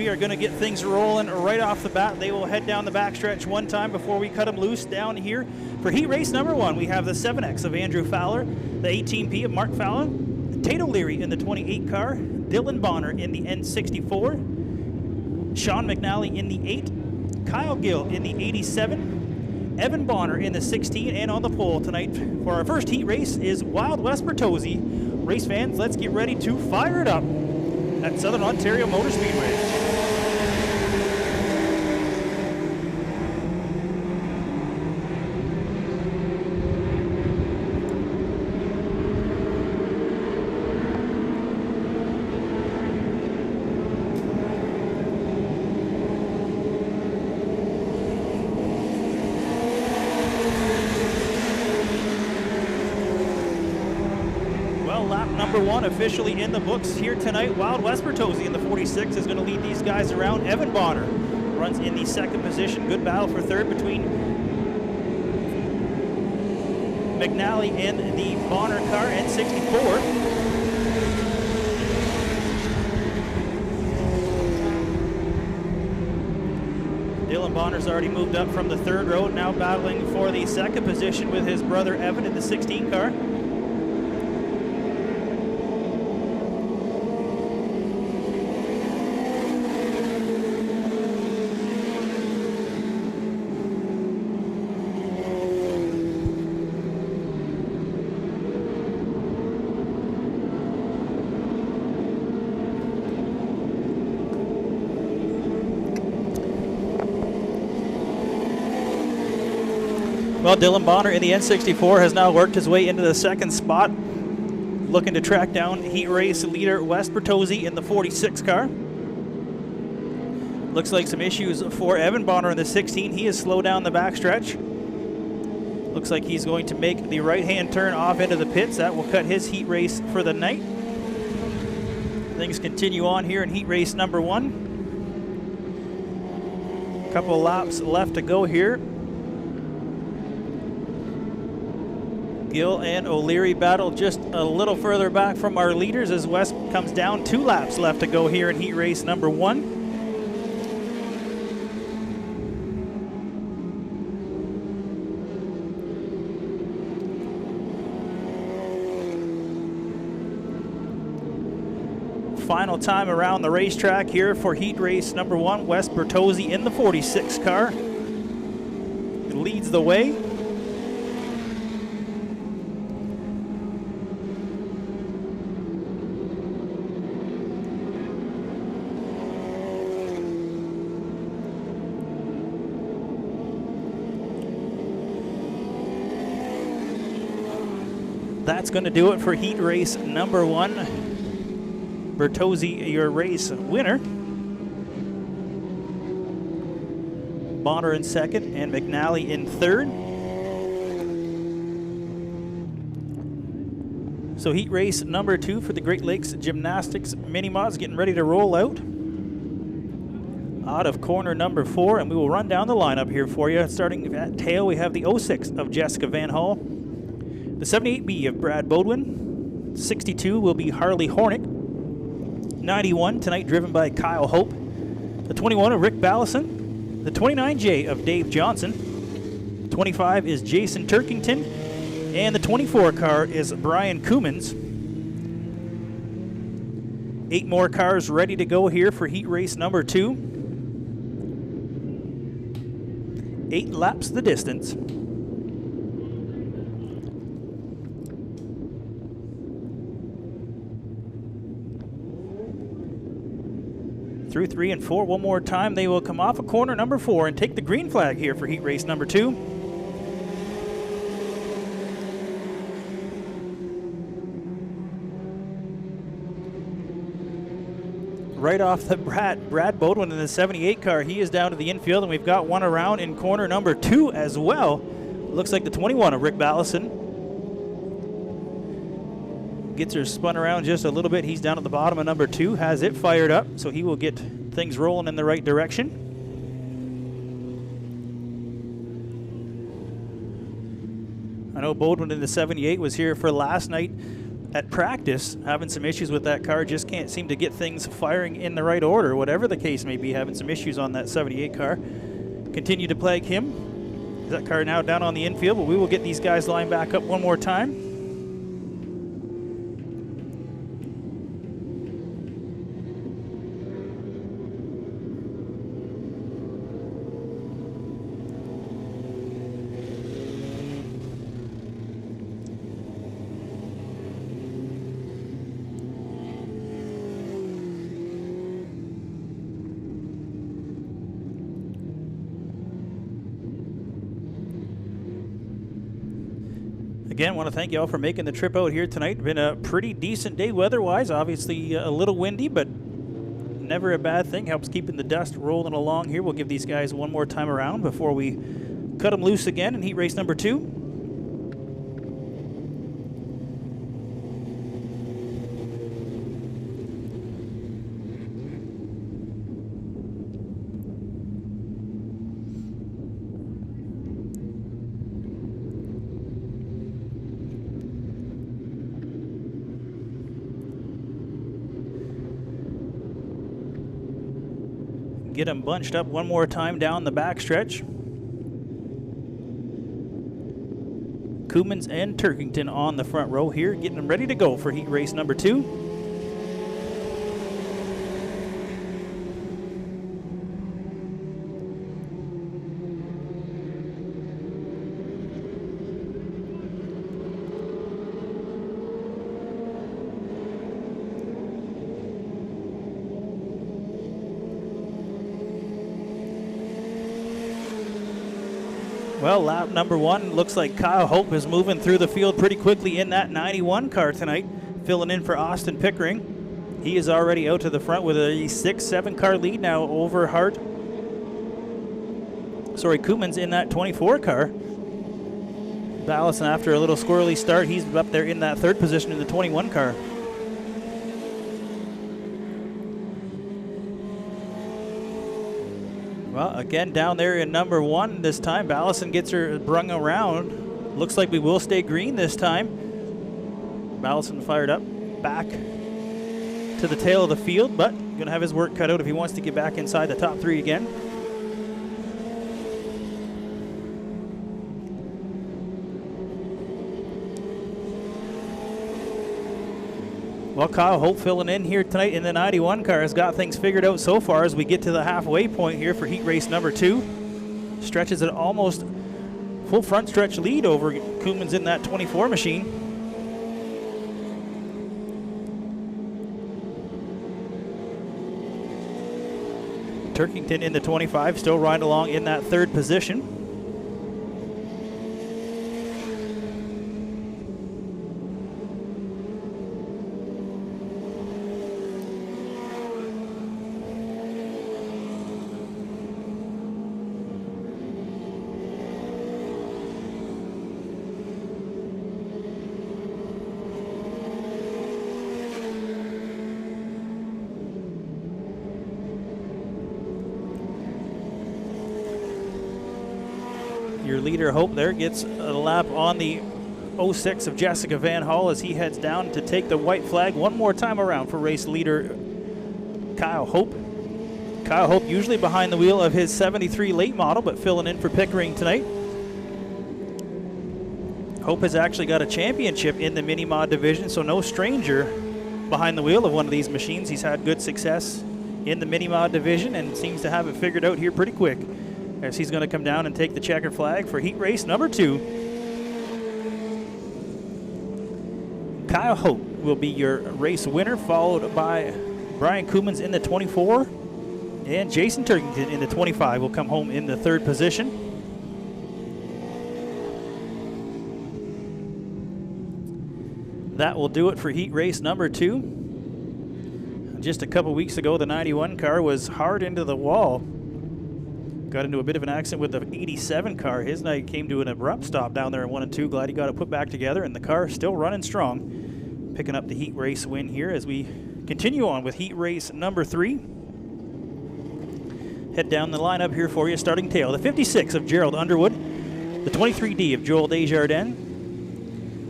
we are going to get things rolling right off the bat. They will head down the backstretch one time before we cut them loose down here. For heat race number 1, we have the 7X of Andrew Fowler, the 18P of Mark Fowler, Tate O'Leary in the 28 car, Dylan Bonner in the N64, Sean McNally in the 8, Kyle Gill in the 87, Evan Bonner in the 16, and on the pole tonight for our first heat race is Wild West Bertozzi. Race fans, let's get ready to fire it up at Southern Ontario Motor Speedway. Lap number 1 officially in the books here tonight. Wild West Bertozzi in the 46 is going to lead these guys around. Evan Bonner runs in the 2nd position. Good battle for 3rd between McNally and the Bonner car and 64. Dylan Bonner's already moved up from the 3rd row, now battling for the 2nd position with his brother Evan in the 16 car. Well, Dylan Bonner in the N64 has now worked his way into the 2nd spot, looking to track down heat race leader West Bertozzi in the 46 car. Looks like some issues for Evan Bonner in the 16. He has slowed down the backstretch. Looks like he's going to make the right-hand turn off into the pits. That will cut his heat race for the night. Things continue on here in heat race number 1. A couple of laps left to go here. Gill and O'Leary battle just a little further back from our leaders as West comes down. 2 laps left to go here in heat race number 1. Final time around the racetrack here for heat race number 1. West Bertozzi in the 46 car. It leads the way. That's going to do it for heat race number 1. Bertozzi, your race winner. Bonner in 2nd and McNally in 3rd. So heat race number 2 for the Great Lakes Gymnastics Mini Mods getting ready to roll out. Out of corner number 4, and we will run down the lineup here for you. Starting at tail, we have the 06 of Jessica Van Hall. The 78B of Brad Bodwin. 62 will be Harley Hornick. 91 tonight driven by Kyle Hope. The 21 of Rick Ballison. The 29J of Dave Johnson. 25 is Jason Turkington. And the 24 car is Brian Coomans. 8 more cars ready to go here for heat race number 2. 8 laps the distance. Through 3 and 4, one more time, they will come off of corner number 4 and take the green flag here for heat race number 2. Right off the Brad Bodwin in the 78 car, he is down to the infield, and we've got one around in corner number 2 as well. Looks like the 21 of Rick Ballison. Gets her spun around just a little bit. He's down at the bottom of number 2, has it fired up, so he will get things rolling in the right direction. I know Bodwin in the 78 was here for last night. at practice having some issues with that car, just can't seem to get things firing in the right order, whatever the case may be, having some issues on that 78 car. Continue to plague him. That car now down on the infield, but we will get these guys lined back up one more time. Again, want to thank you all for making the trip out here tonight. Been a pretty decent day weather-wise. Obviously a little windy, but never a bad thing. Helps keeping the dust rolling along here. We'll give these guys one more time around before we cut them loose again in heat race number 2. Get them bunched up one more time down the backstretch. Koemans and Turkington on the front row here, getting them ready to go for heat race number 2. Well, lap number 1, looks like Kyle Hope is moving through the field pretty quickly in that 91 car tonight, filling in for Austin Pickering. He is already out to the front with a 6-7 car lead now over Koemans in that 24 car. Ballison, after a little squirrely start, he's up there in that 3rd position in the 21 car. Well, again, down there in number 1 this time, Ballison gets her brung around. Looks like we will stay green this time. Ballison fired up, back to the tail of the field, but going to have his work cut out if he wants to get back inside the top 3 again. Well, Kyle Hope filling in here tonight in the 91 car has got things figured out so far as we get to the halfway point here for heat race number 2. Stretches an almost full front stretch lead over Koemans in that 24 machine. Turkington in the 25 still riding along in that 3rd position. Your leader, Hope, there gets a lap on the 06 of Jessica Van Hall as he heads down to take the white flag one more time around for race leader Kyle Hope. Kyle Hope usually behind the wheel of his 73 late model, but filling in for Pickering tonight. Hope has actually got a championship in the mini mod division, so no stranger behind the wheel of one of these machines. He's had good success in the mini mod division and seems to have it figured out here pretty quick, as he's going to come down and take the checker flag for heat race number 2. Kyle Hope will be your race winner, followed by Brian Koemans in the 24, and Jason Turkington in the 25 will come home in the 3rd position. That will do it for heat race number 2. Just a couple weeks ago, the 91 car was hard into the wall. Got into a bit of an accident with the 87 car. His night came to an abrupt stop down there in 1 and 2. Glad he got it put back together, and the car still running strong. Picking up the heat race win here as we continue on with heat race number 3. Head down the lineup here for you, starting tail. The 56 of Gerald Underwood. The 23D of Joel Desjardins.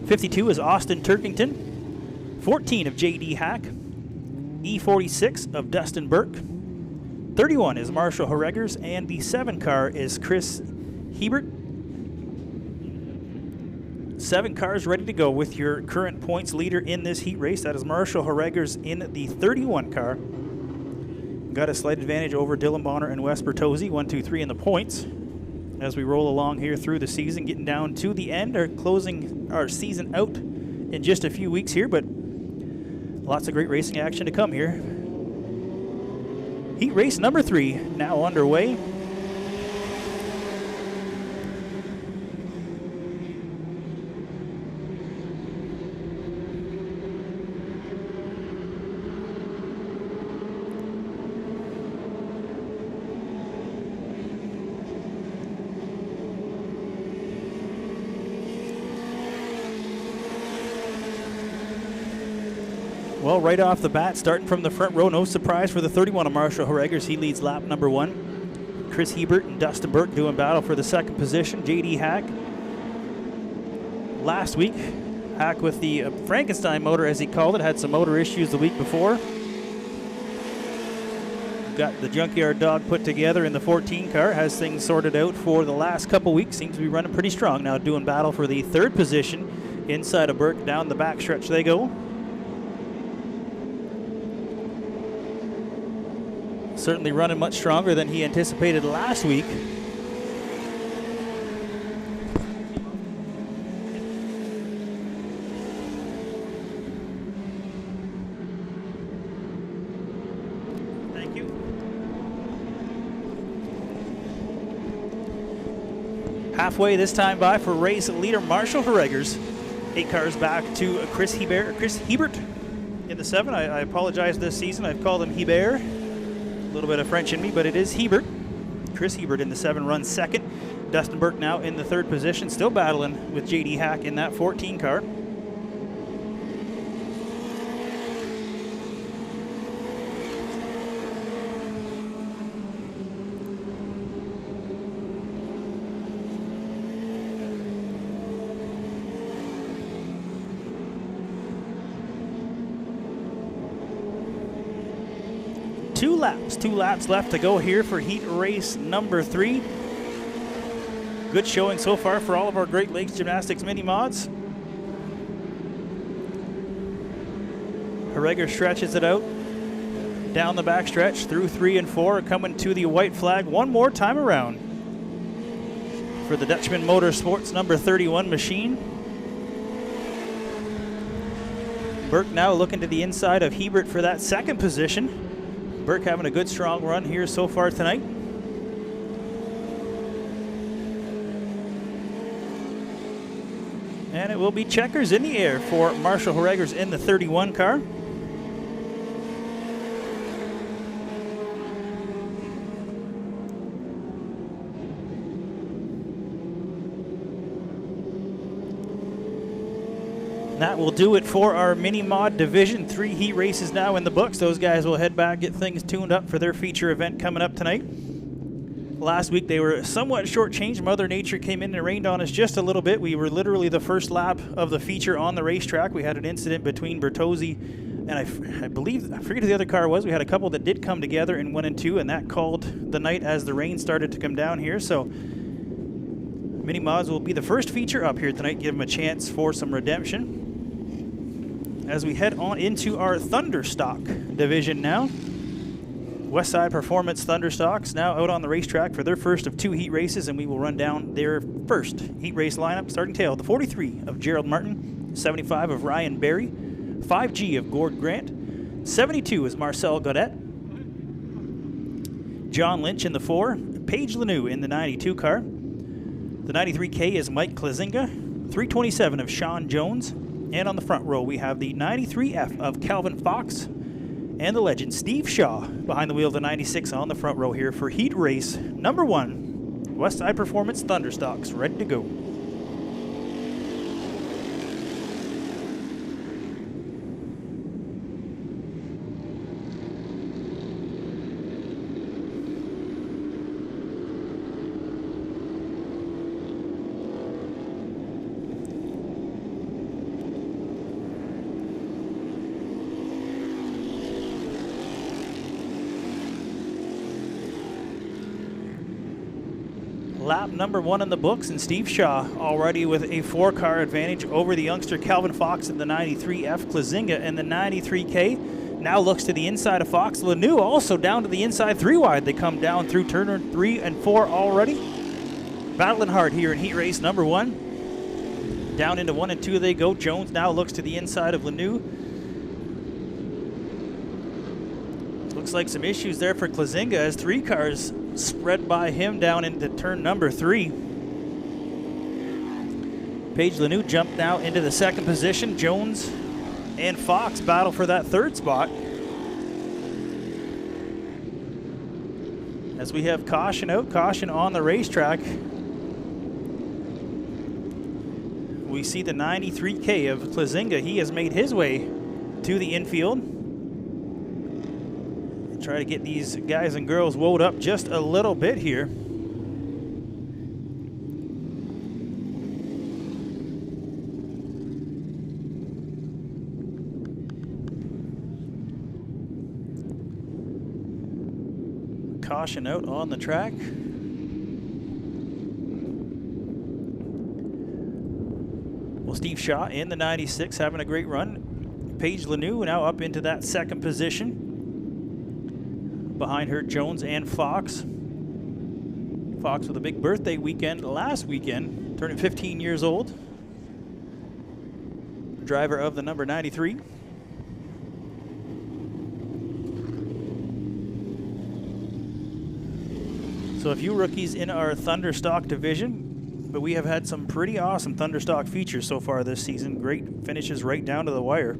52 is Austin Turkington. 14 of J.D. Hack, E46 of Dustin Burke, 31 is Marshall Harreggers, and the 7 car is Chris Hebert. 7 cars ready to go with your current points leader in this heat race. That is Marshall Harreggers in the 31 car. Got a slight advantage over Dylan Bonner and Wes Bertozzi, 1, 2, 3 in the points. As we roll along here through the season, getting down to the end, or closing our season out in just a few weeks here, but lots of great racing action to come here. Heat race number 3 now underway. Well, right off the bat, starting from the front row, no surprise for the 31 of Marshall Harreggers. He leads lap number 1. Chris Hebert and Dustin Burke doing battle for the 2nd position. J.D. Hack. Last week, Hack with the Frankenstein motor, as he called it, had some motor issues the week before. Got the junkyard dog put together in the 14 car, has things sorted out for the last couple weeks. Seems to be running pretty strong now, doing battle for the 3rd position. Inside of Burke, down the backstretch they go. Certainly running much stronger than he anticipated last week. Thank you. Halfway this time by for race leader Marshall Harreggers. 8 cars back to Chris Hebert in the 7. I apologize this season. I've called him Hebert. A little bit of French in me, but it is Hebert. Chris Hebert in the 7 runs 2nd. Dustin Burke now in the 3rd position, still battling with J.D. Hack in that 14 car. Two laps left to go here for heat race number 3. Good showing so far for all of our Great Lakes Gymnastics mini mods. Harreggers stretches it out down the backstretch through 3 and 4, coming to the white flag one more time around for the Dutchman Motorsports number 31 machine. Burke now looking to the inside of Hebert for that 2nd position. Burke having a good strong run here so far tonight. And it will be checkers in the air for Marshall Harreggers in the 31 car. That will do it for our mini mod division. 3 heat races now in the books. Those guys will head back, get things tuned up for their feature event coming up tonight. Last week they were somewhat shortchanged. Mother Nature came in and rained on us just a little bit. We were literally the first lap of the feature on the racetrack. We had an incident between Bertozzi and I forget who the other car was. We had a couple that did come together and 1 and 2, and that called the night as the rain started to come down here. So mini mods will be the first feature up here tonight. Give them a chance for some redemption. As we head on into our Thunderstock division now. Westside Performance Thunderstocks now out on the racetrack for their first of 2 heat races, and we will run down their first heat race lineup. Starting tail, the 43 of Gerald Martin, 75 of Ryan Berry, 5G of Gord Grant, 72 is Marcel Godet, John Lynch in the 4, Paige Lanou in the 92 car, the 93K is Mike Klazinga, 327 of Sean Jones, and on the front row we have the 93F of Calvin Fox and the legend Steve Shaw behind the wheel of the 96 on the front row here for heat race number 1. Westside Performance Thunderstocks ready to go. lap number 1 in the books, and Steve Shaw already with a 4-car advantage over the youngster Calvin Fox in the 93F. Klazinga in the 93K now looks to the inside of Fox. Lanou also down to the inside 3 wide. They come down through turn 3 and 4 already. Battling hard here in heat race number 1. Down into 1 and 2 they go. Jones now looks to the inside of Lanou. Looks like some issues there for Klazinga as 3 cars spread by him down into turn number 3. Paige Lanou jumped now into the 2nd position. Jones and Fox battle for that 3rd spot. As we have caution out, caution on the racetrack. We see the 93K of Klazinga. He has made his way to the infield. Try to get these guys and girls woed up just a little bit here. Caution out on the track. Well, Steve Shaw in the 96 having a great run. Paige Lanou now up into that 2nd position. Behind her, Jones and Fox. Fox with a big birthday weekend last weekend, turning 15 years old. Driver of the number 93. So a few rookies in our Thunderstock division, but we have had some pretty awesome Thunderstock features so far this season. Great finishes right down to the wire.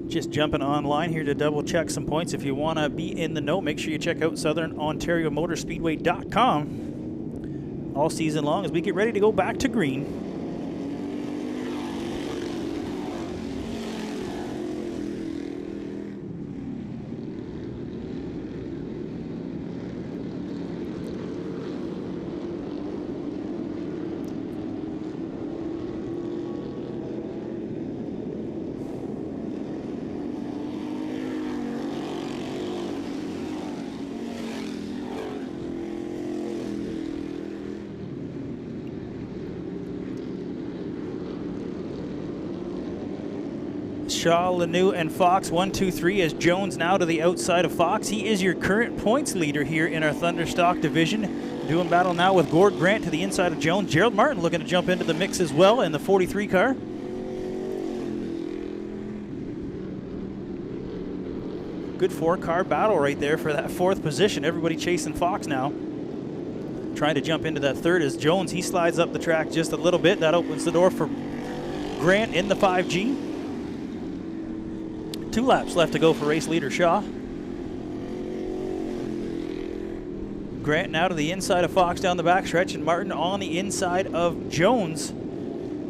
Just jumping online here to double check some points. If you want to be in the know, make sure you check out SouthernOntarioMotorspeedway.com all season long as we get ready to go back to green. Shaw, Lanou, and Fox, 1, 2, 3, as Jones now to the outside of Fox. He is your current points leader here in our Thunderstock division. Doing battle now with Gord Grant to the inside of Jones. Gerald Martin looking to jump into the mix as well in the 43 car. Good 4-car battle right there for that 4th position. Everybody chasing Fox now. Trying to jump into that 3rd as Jones, he slides up the track just a little bit. That opens the door for Grant in the 5G. 2 laps left to go for race leader Shaw. Grant now to the inside of Fox down the backstretch, and Martin on the inside of Jones.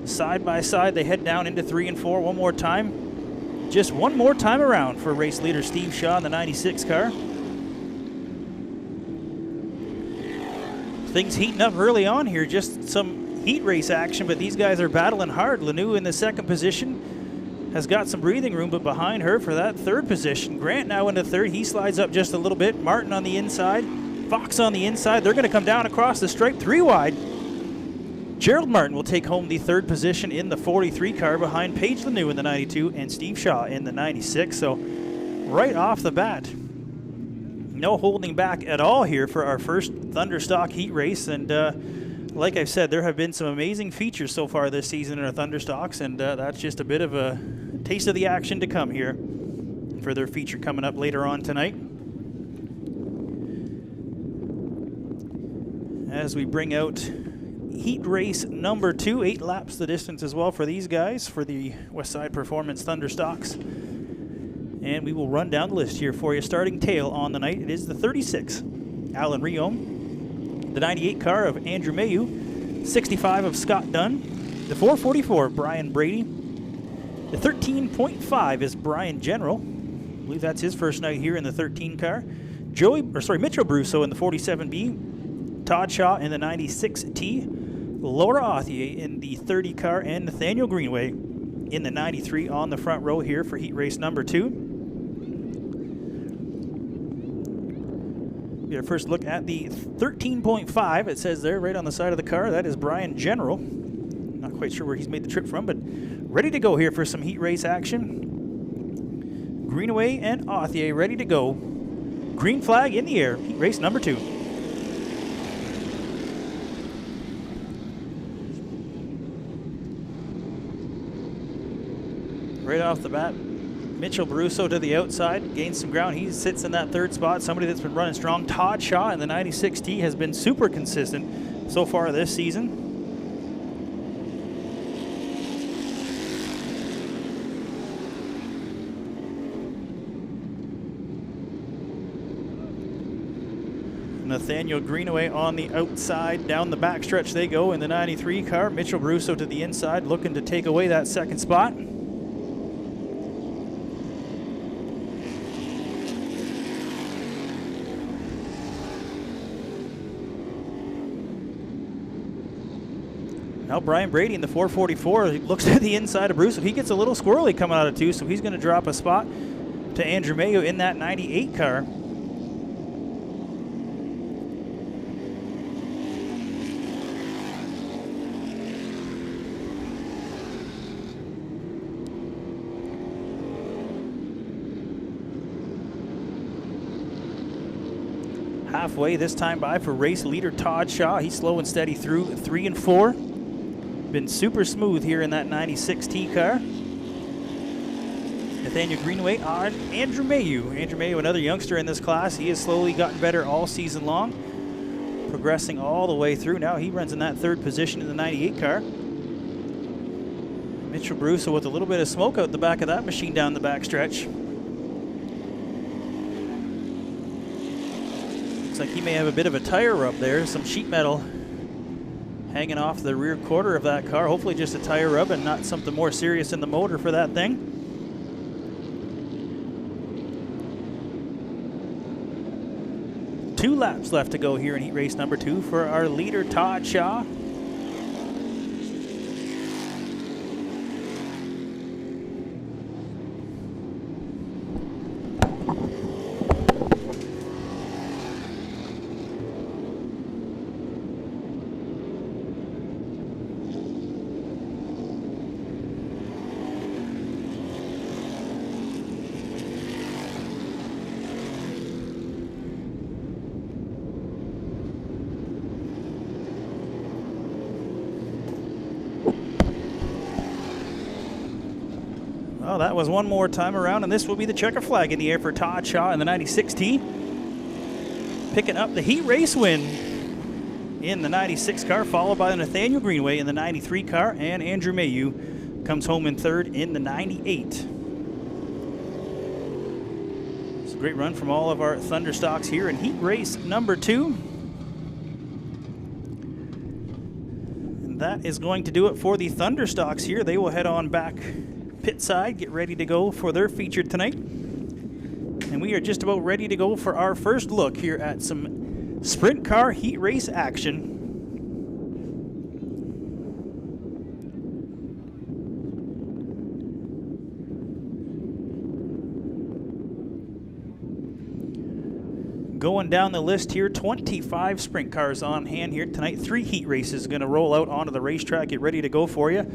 Side by side, they head down into 3 and 4 one more time. Just one more time around for race leader Steve Shaw in the 96 car. Things heating up early on here, just some heat race action, but these guys are battling hard. Lanou in the 2nd position. Has got some breathing room, but behind her for that 3rd position. Grant now into 3rd. He slides up just a little bit. Martin on the inside. Fox on the inside. They're going to come down across the stripe 3 wide. Gerald Martin will take home the 3rd position in the 43 car behind Paige Lanou in the 92 and Steve Shaw in the 96. So right off the bat, no holding back at all here for our first Thunderstock heat race. And like I've said, there have been some amazing features so far this season in our Thunderstocks, and that's just a bit of a taste of the action to come here for their feature coming up later on tonight. As we bring out heat race number 2, 8 laps the distance as well for these guys for the Westside Performance Thunderstocks. And we will run down the list here for you. Starting tail on the night, it is the 36, Alan Riom, the 98 car of Andrew Mayu, 65 of Scott Dunn, the 444 Brian Brady, the 13.5 is Brian General. I believe that's his first night here in the 13 car. Mitchell Brusso in the 47B, Todd Shaw in the 96T, Laura Authier in the 30 car, and Nathaniel Greenway in the 93 on the front row here for heat race number 2. Get our first look at the 13.5. It says there right on the side of the car. That is Brian General. Not quite sure where he's made the trip from, but ready to go here for some heat race action. Greenaway and Authier ready to go. Green flag in the air. Heat race number 2. Right off the bat, Mitchell Baruso to the outside, gains some ground. He sits in that 3rd spot. Somebody that's been running strong. Todd Shaw in the 96T has been super consistent so far this season. Nathaniel Greenaway on the outside. Down the backstretch they go in the 93 car. Mitchell Baruso to the inside, looking to take away that 2nd spot. Now Brian Brady in the 444 looks to the inside of Bruce. He gets a little squirrely coming out of 2, so he's going to drop a spot to Andrew Mayo in that 98 car. Halfway this time by for race leader Todd Shaw. He's slow and steady through 3 and 4. Been super smooth here in that 96T car. Nathaniel Greenaway on Andrew Mayo. Andrew Mayo, another youngster in this class. He has slowly gotten better all season long, progressing all the way through. Now he runs in that 3rd position in the 98 car. Mitchell Baruso with a little bit of smoke out the back of that machine down the backstretch. Looks like he may have a bit of a tire rub there, some sheet metal hanging off the rear quarter of that car. Hopefully just a tire rub and not something more serious in the motor for that thing. Two laps left to go here in heat race number 2 for our leader Todd Shaw. Well, that was one more time around, and this will be the checker flag in the air for Todd Shaw in the 96T. Picking up the heat race win in the 96 car, followed by Nathaniel Greenaway in the 93 car, and Andrew Mayo comes home in 3rd in the 98. It's a great run from all of our Thunderstocks here in heat race number 2. And that is going to do it for the Thunderstocks here. They will head on back pit side, get ready to go for their feature tonight. And we are just about ready to go for our first look here at some sprint car heat race action. Going down the list here, 25 sprint cars on hand here tonight. 3 heat races going to roll out onto the racetrack, get ready to go for you.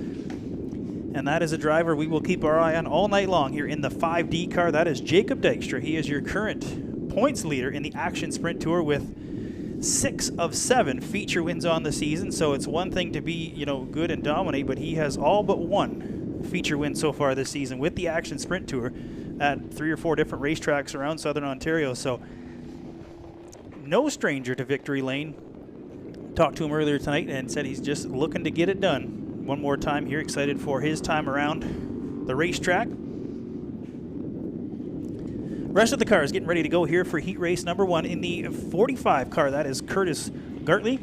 And that is a driver we will keep our eye on all night long here in the 5D car. That is Jacob Dykstra. He is your current points leader in the Action Sprint Tour with 6 of 7 feature wins on the season. So it's one thing to be, you know, good and dominate, but he has all but 1 feature win so far this season with the Action Sprint Tour at 3 or 4 different racetracks around Southern Ontario. So no stranger to victory lane. Talked to him earlier tonight and said he's just looking to get it done. One more time here, excited for his time around the racetrack. Rest of the cars getting ready to go here for heat race number 1 in the 45 car. That is Curtis Gartley.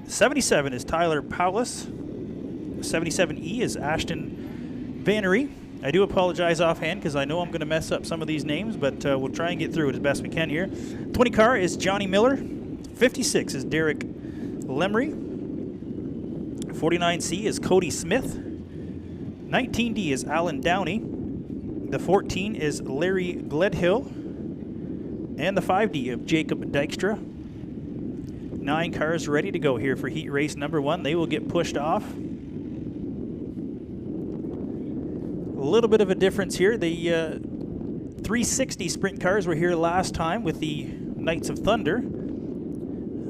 77 is Tyler Paulus. 77E is Ashton Vannery. I do apologize offhand because I know I'm going to mess up some of these names, but we'll try and get through it as best we can here. 20 car is Johnny Miller. 56 is Derek Lemry. 49C is Cody Smith. 19D is Alan Downey. The 14 is Larry Gledhill. And the 5D of Jacob Dykstra. 9 cars ready to go here for heat race number 1. They will get pushed off. A little bit of a difference here. The 360 sprint cars were here last time with the Knights of Thunder.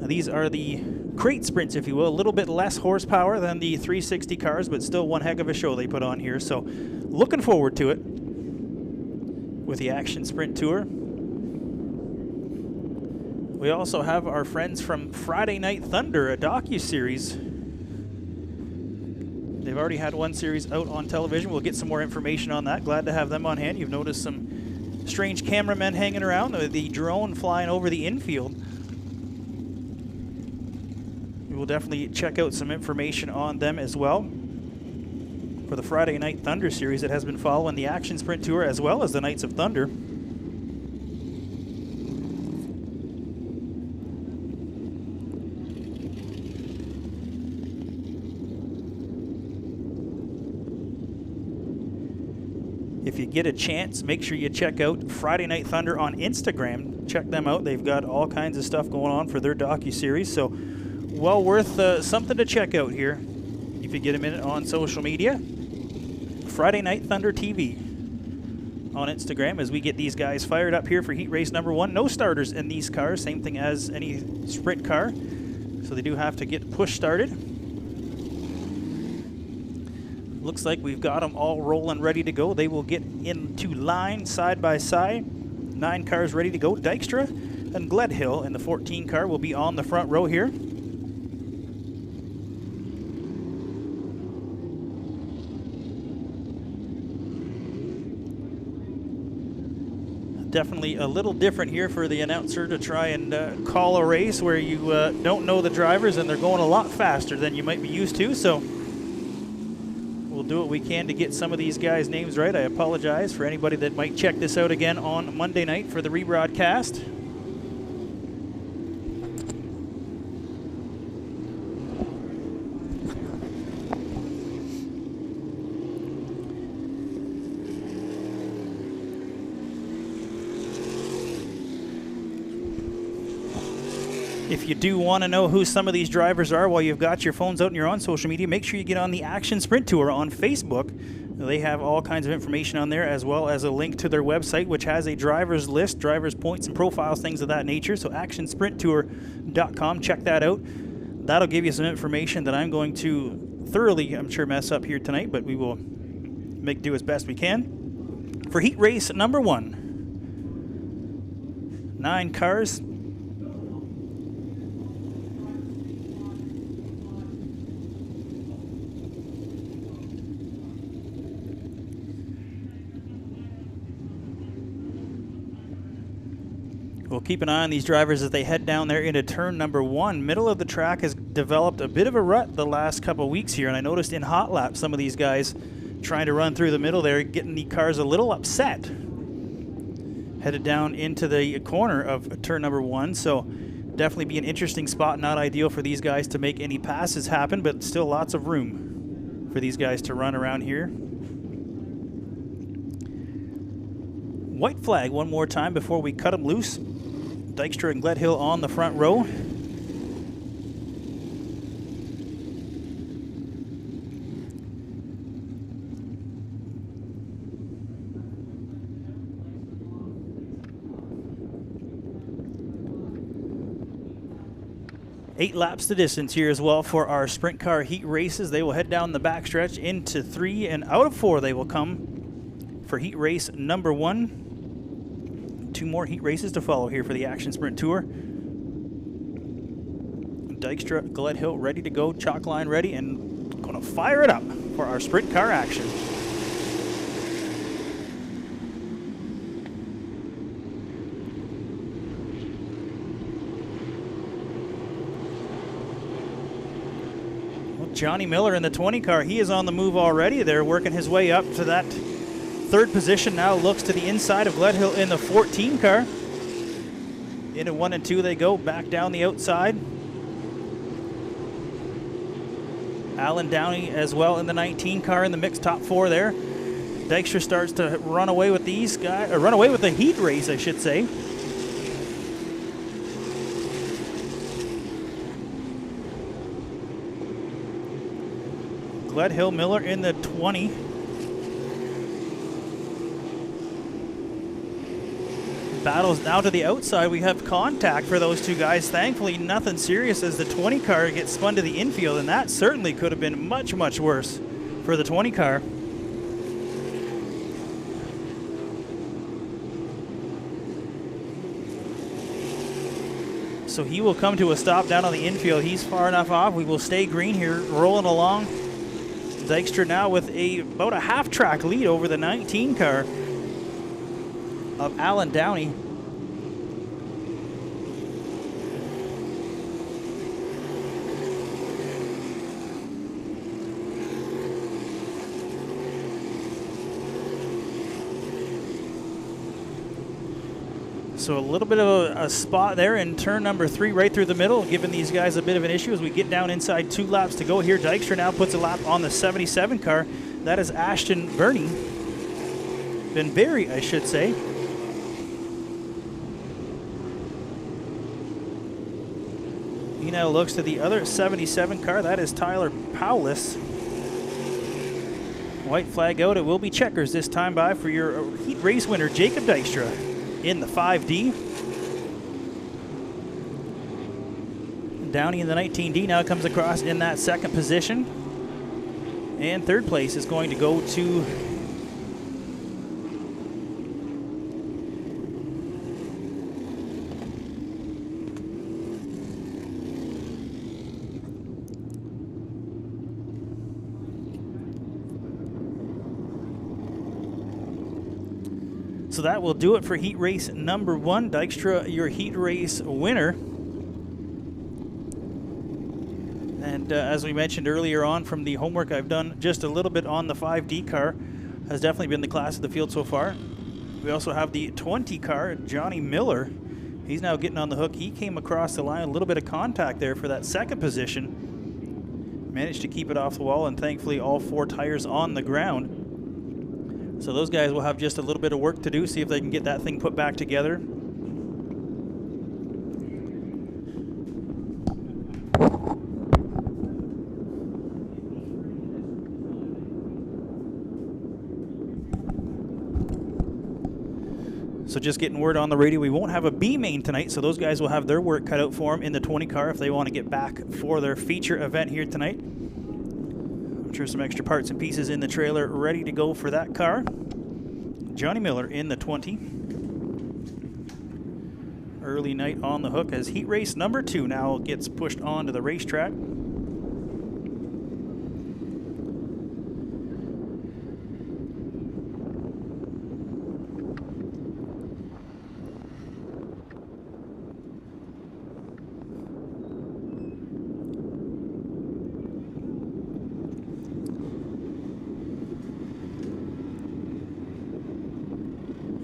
These are the crate sprints, if you will. A little bit less horsepower than the 360 cars, but still one heck of a show they put on here. So looking forward to it with the Action Sprint Tour. We also have our friends from Friday Night Thunder, a docu-series. They've already had one series out on television. We'll get some more information on that. Glad to have them on hand. You've noticed some strange cameramen hanging around, the drone flying over the infield. We will definitely check out some information on them as well for the Friday Night Thunder series that has been following the Action Sprint Tour as well as the Knights of Thunder. If you get a chance, make sure you check out Friday Night Thunder on Instagram. Check them out. They've got all kinds of stuff going on for their docu-series. So well worth something to check out here if you get a minute on social media. Friday Night Thunder TV on Instagram as we get these guys fired up here for heat race number 1. No starters in these cars, same thing as any sprint car. So they do have to get push started. Looks like we've got them all rolling, ready to go. They will get into line side by side. 9 cars ready to go. Dykstra and Gledhill in the 14 car will be on the front row here. Definitely a little different here for the announcer to try and call a race where you don't know the drivers and they're going a lot faster than you might be used to. So we'll do what we can to get some of these guys' names right. I apologize for anybody that might check this out again on Monday night for the rebroadcast. If you do want to know who some of these drivers are while you've got your phones out and you're on social media, make sure you get on the Action Sprint Tour on Facebook. They have all kinds of information on there, as well as a link to their website, which has a driver's list, driver's points and profiles, things of that nature. So actionsprinttour.com, check that out. That'll give you some information that I'm going to thoroughly, I'm sure, mess up here tonight, but we will make do as best we can. For heat race number 1, 9 cars. We'll keep an eye on these drivers as they head down there into turn number 1. Middle of the track has developed a bit of a rut the last couple of weeks here, and I noticed in hot laps some of these guys trying to run through the middle there, getting the cars a little upset. Headed down into the corner of turn number 1, so definitely be an interesting spot. Not ideal for these guys to make any passes happen, but still lots of room for these guys to run around here. White flag one more time before we cut them loose. Dykstra and Gledhill on the front row. Eight laps the distance here as well for our sprint car heat races. They will head down the backstretch into 3, and out of 4 they will come for heat race number 1. 2 more heat races to follow here for the Action Sprint Tour. Dykstra, Gledhill ready to go, chalk line ready, and going to fire it up for our sprint car action. Well, Johnny Miller in the 20 car, he is on the move already. They're working his way up to that 3rd position. Now looks to the inside of Gledhill in the 14 car. Into 1 and 2 they go, back down the outside. Alan Downey as well in the 19 car in the mixed top 4 there. Dykstra starts to run away with these guys, or run away with the heat race, I should say. Gledhill Miller in the 20. Battles now to the outside. We have contact for those two guys. Thankfully, nothing serious as the 20 car gets spun to the infield, and that certainly could have been much, much worse for the 20 car. So he will come to a stop down on the infield. He's far enough off. We will stay green here, rolling along. Dykstra now with about a half-track lead over the 19 car of Alan Downey. So a little bit of a spot there in turn number 3 right through the middle, giving these guys a bit of an issue as we get down inside 2 laps to go here. Dykstra now puts a lap on the 77 car. That is Ashton Benberry, I should say. He now looks to the other 77 car. That is Tyler Powless. White flag out. It will be checkers this time by for your heat race winner, Jacob Dykstra, in the 5D. Downey in the 19D now comes across in that second position. And third place is going to go to So that will do it for heat race number 1. Dykstra, your heat race winner. And as we mentioned earlier on from the homework I've done, just a little bit on the 5D car has definitely been the class of the field so far. We also have the 20 car, Johnny Miller. He's now getting on the hook. He came across the line, a little bit of contact there for that second position. Managed to keep it off the wall, and thankfully all 4 tires on the ground. So those guys will have just a little bit of work to do, see if they can get that thing put back together. So just getting word on the radio, we won't have a B main tonight, so those guys will have their work cut out for them in the 20 car if they want to get back for their feature event here tonight. I'm sure some extra parts and pieces in the trailer ready to go for that car. Johnny Miller in the 20. Early night on the hook as heat race number 2 now gets pushed onto the racetrack.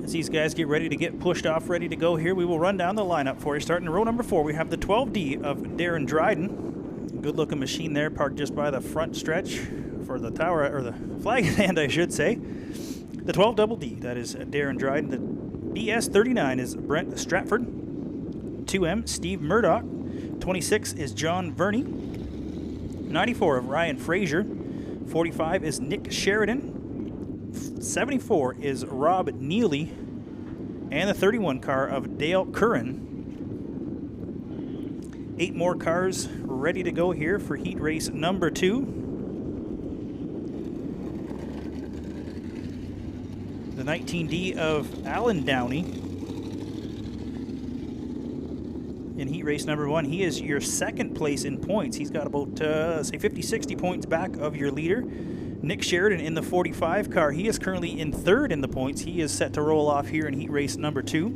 These guys get ready to get pushed off, ready to go here. We will run down the lineup for you. Starting in row number 4, we have the 12D of Darren Dryden. Good looking machine there, parked just by the front stretch for the tower, or the flag stand, I should say. The 12 double D, that is Darren Dryden. The BS 39 is Brent Stratford. 2M, Steve Murdoch. 26 is John Verney. 94 of Ryan Frazier. 45 is Nick Sheridan. 74 is Rob Neely, and the 31 car of Dale Curran. 8 more cars ready to go here for heat race number 2. The 19D of Alan Downey in heat race number 1. He is your second place in points. He's got about, say, 50-60 points back of your leader. Nick Sheridan in the 45 car. He is currently in 3rd in the points. He is set to roll off here in heat race number 2.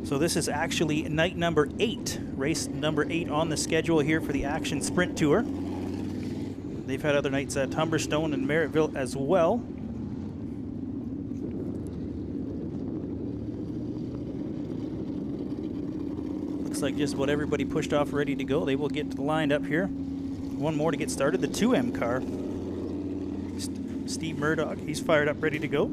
So this is actually night number 8, race number 8 on the schedule here for the Action Sprint Tour. They've had other nights at Humberstone and Merrittville as well. looks like just about everybody pushed off ready to go. They will get lined up here. One more to get started, the 2M car. Steve Murdoch, he's fired up, ready to go.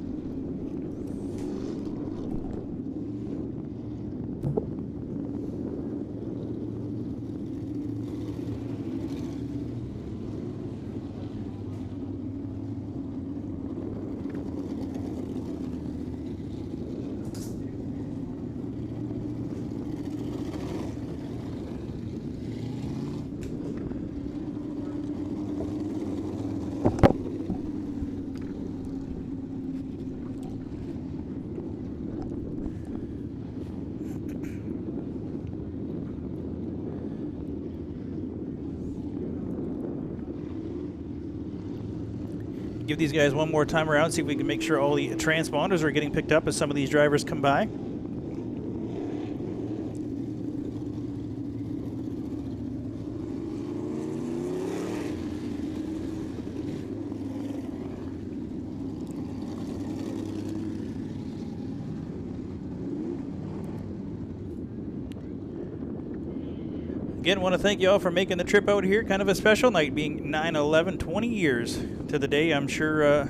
Give these guys one more time around, see if we can make sure all the transponders are getting picked up as some of these drivers come by. Again, want to thank you all for making the trip out here. Kind of a special night, being 9/11, 20 years to the day. I'm sure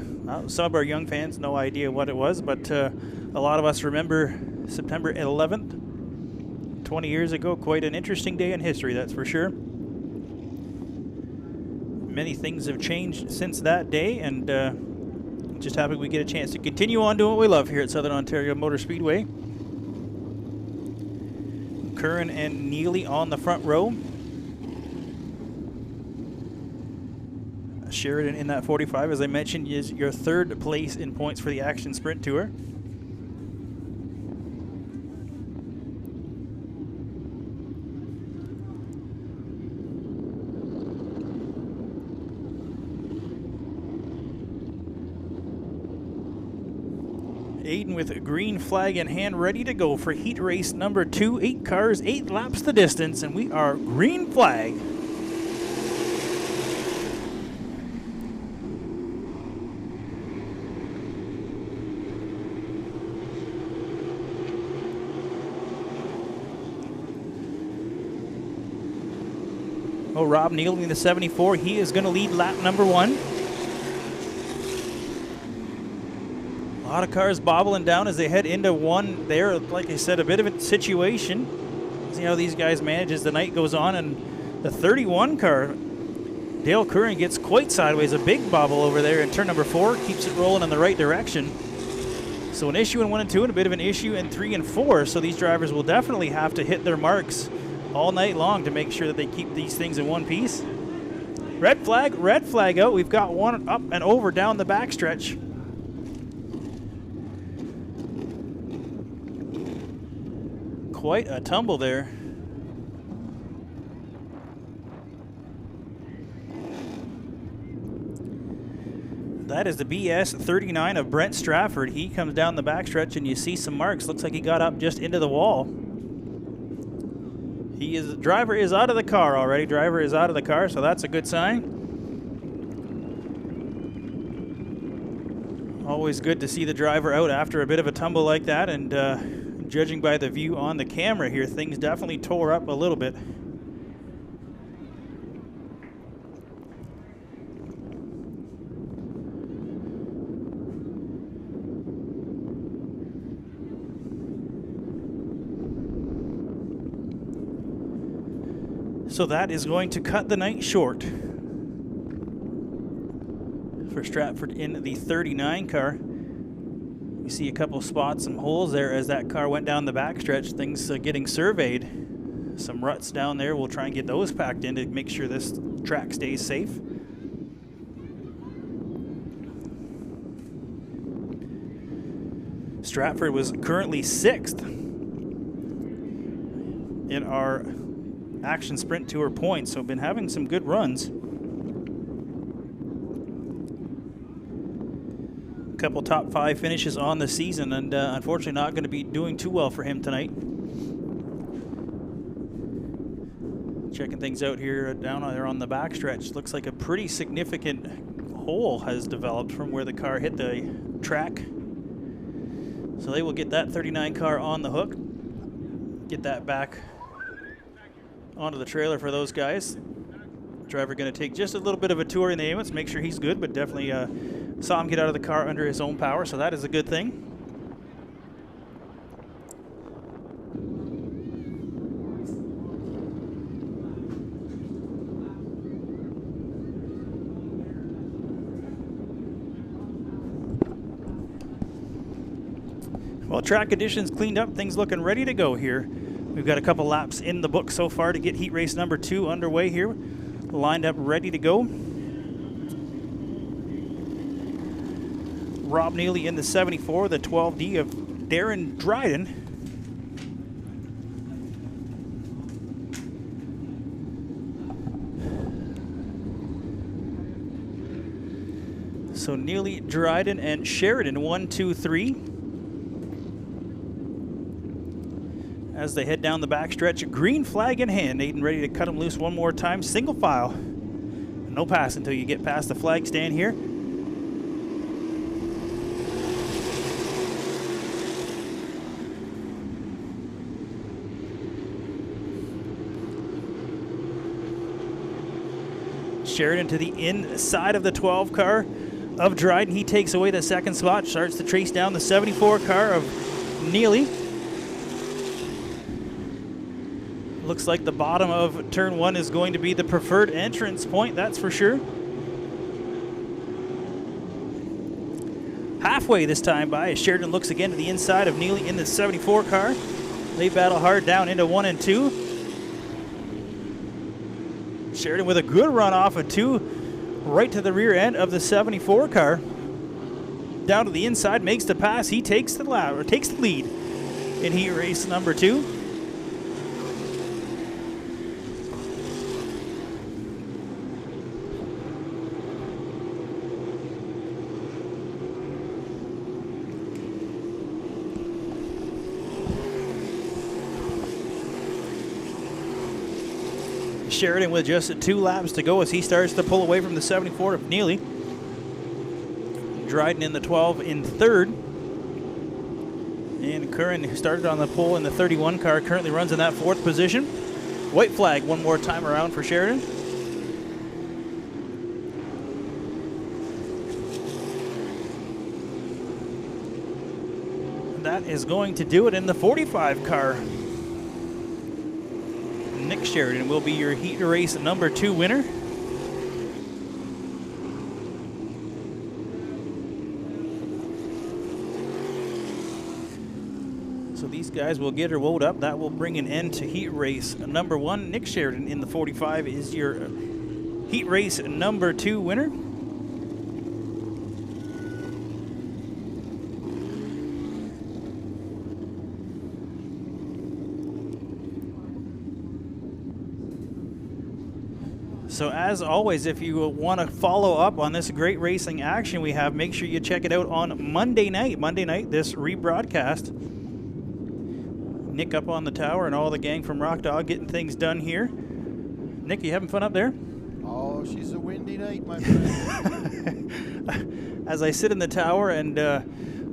some of our young fans, no idea what it was, but a lot of us remember September 11th, 20 years ago. Quite an interesting day in history, that's for sure. Many things have changed since that day, and just happy we get a chance to continue on doing what we love here at Southern Ontario Motor Speedway. Curran and Neely on the front row. Sheridan in that 45, as I mentioned, is your third place in points for the Action Sprint Tour. Aiden with a green flag in hand, ready to go for heat race number 2. 8 cars, 8 laps the distance, and we are green flag. Oh, Rob Neely in the 74, he is going to lead lap number 1. A lot of cars bobbling down as they head into one there. Like I said, a bit of a situation. See how these guys manage as the night goes on. And the 31 car, Dale Curran, gets quite sideways. A big bobble over there in turn number 4. Keeps it rolling in the right direction. So an issue in 1 and 2 and a bit of an issue in 3 and 4. So these drivers will definitely have to hit their marks all night long to make sure that they keep these things in one piece. Red flag out. We've got one up and over down the backstretch. Quite a tumble there. That is the BS 39 of Brent Strafford. He comes down the backstretch and you see some marks. Looks like he got up just into the wall. Driver is out of the car already. Driver is out of the car, so that's a good sign. Always good to see the driver out after a bit of a tumble like that, and judging by the view on the camera here, things definitely tore up a little bit. So that is going to cut the night short for Stratford in the 39 car. You see a couple spots, some holes there as that car went down the backstretch. Things getting surveyed. Some ruts down there. We'll try and get those packed in to make sure this track stays safe. Stratford was currently 6th in our Action Sprint Tour points, so been having some good runs. A couple top 5 finishes on the season, and unfortunately not going to be doing too well for him tonight. Checking things out here down there on the backstretch. Looks like a pretty significant hole has developed from where the car hit the track. So they will get that 39 car on the hook, get that back onto the trailer for those guys. Driver going to take just a little bit of a tour in the ambulance, make sure he's good, but definitely saw him get out of the car under his own power, so that is a good thing. Well, track conditions cleaned up, things looking ready to go here. We've got a couple laps in the book so far to get heat race number 2 underway here. Lined up, ready to go. Rob Neely in the 74, the 12D of Darren Dryden. So Neely, Dryden, and Sheridan, 1, 2, 3. As they head down the backstretch, green flag in hand. Aiden ready to cut them loose one more time. Single file. No pass until you get past the flag stand here. Sheridan to the inside of the 12 car of Dryden. He takes away the second spot, starts to trace down the 74 car of Neely. Looks like the bottom of turn 1 is going to be the preferred entrance point, that's for sure. Halfway this time by as Sheridan looks again to the inside of Neely in the 74 car. They battle hard down into 1 and 2. Sheridan with a good run off of 2, right to the rear end of the 74 car. Down to the inside, makes the pass. He takes the lead in heat race number 2. Sheridan with just 2 laps to go as he starts to pull away from the 74 of Neely. Dryden in the 12 in 3rd. And Curran, who started on the pole in the 31 car, currently runs in that 4th position. White flag one more time around for Sheridan. That is going to do it in the 45 car. Nick Sheridan will be your heat race number 2 winner. So these guys will get her woed up. That will bring an end to heat race number 1. Nick Sheridan in the 45 is your heat race number 2 winner. So as always, if you want to follow up on this great racing action we have, make sure you check it out on Monday night. Monday night, this rebroadcast. Nick up on the tower and all the gang from Rock Dog getting things done here. Nick, you having fun up there? Oh, she's a windy night, my friend. As I sit in the tower, and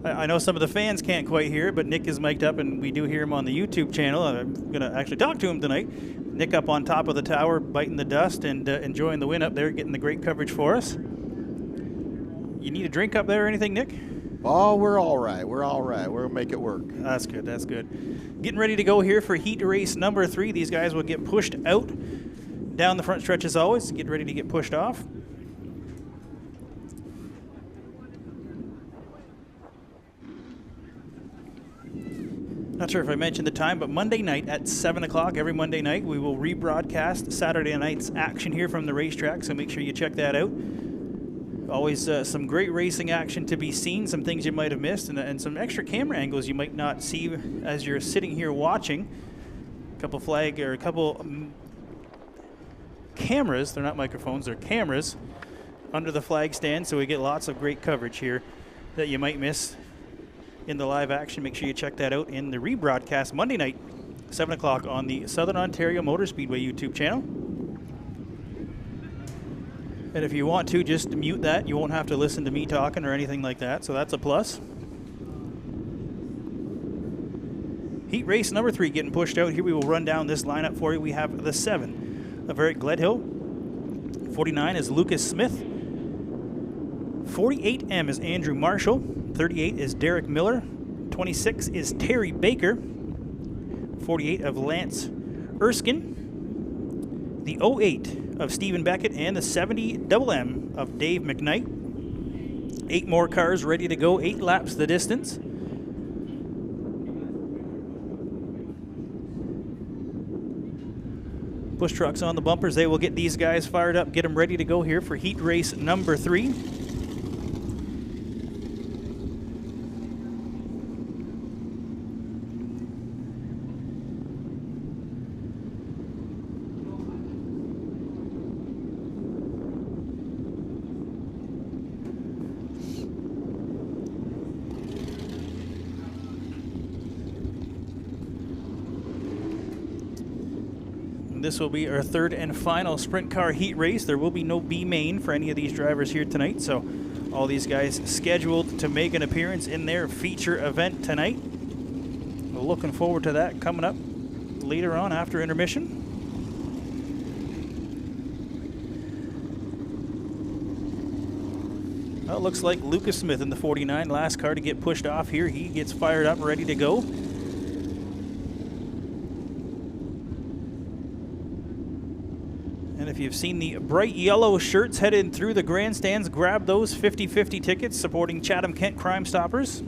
I know some of the fans can't quite hear it, but Nick is mic'd up and we do hear him on the YouTube channel. I'm going to actually talk to him tonight. Nick up on top of the tower, biting the dust and enjoying the wind up there, getting the great coverage for us. You need a drink up there or anything, Nick? Oh, we're all right. We're all right. We'll make it work. That's good. That's good. Getting ready to go here for heat race number 3. These guys will get pushed out down the front stretch as always. Get ready to get pushed off. Not sure if I mentioned the time, but Monday night at 7 o'clock, every Monday night, we will rebroadcast Saturday night's action here from the racetrack, so make sure you check that out. Always some great racing action to be seen, some things you might have missed, and some extra camera angles you might not see as you're sitting here watching. A couple cameras, they're not microphones, they're cameras under the flag stand, so we get lots of great coverage here that you might miss in the live action. Make sure you check that out in the rebroadcast Monday night, 7 o'clock on the Southern Ontario Motor Speedway YouTube channel. And if you want to, just mute that. You won't have to listen to me talking or anything like that, so that's a plus. Heat race number 3 getting pushed out. Here we will run down this lineup for you. We have the 7 of Eric Gledhill. 49 is Lucas Smith. 48M is Andrew Marshall. 38 is Derek Miller. 26 is Terry Baker. 48 of Lance Erskine. The 08 of Stephen Beckett, and the 70 double M of Dave McKnight. 8 more cars ready to go, 8 laps the distance. Push trucks on the bumpers. They will get these guys fired up, get them ready to go here for heat race number 3. This will be our 3rd and final sprint car heat race. There will be no B main for any of these drivers here tonight, so all these guys scheduled to make an appearance in their feature event tonight. We're looking forward to that coming up later on after intermission. Well, it looks like Lucas Smith in the 49, last car to get pushed off here. He gets fired up, ready to go. And if you've seen the bright yellow shirts headed through the grandstands, grab those 50/50 tickets supporting Chatham-Kent Crime Stoppers.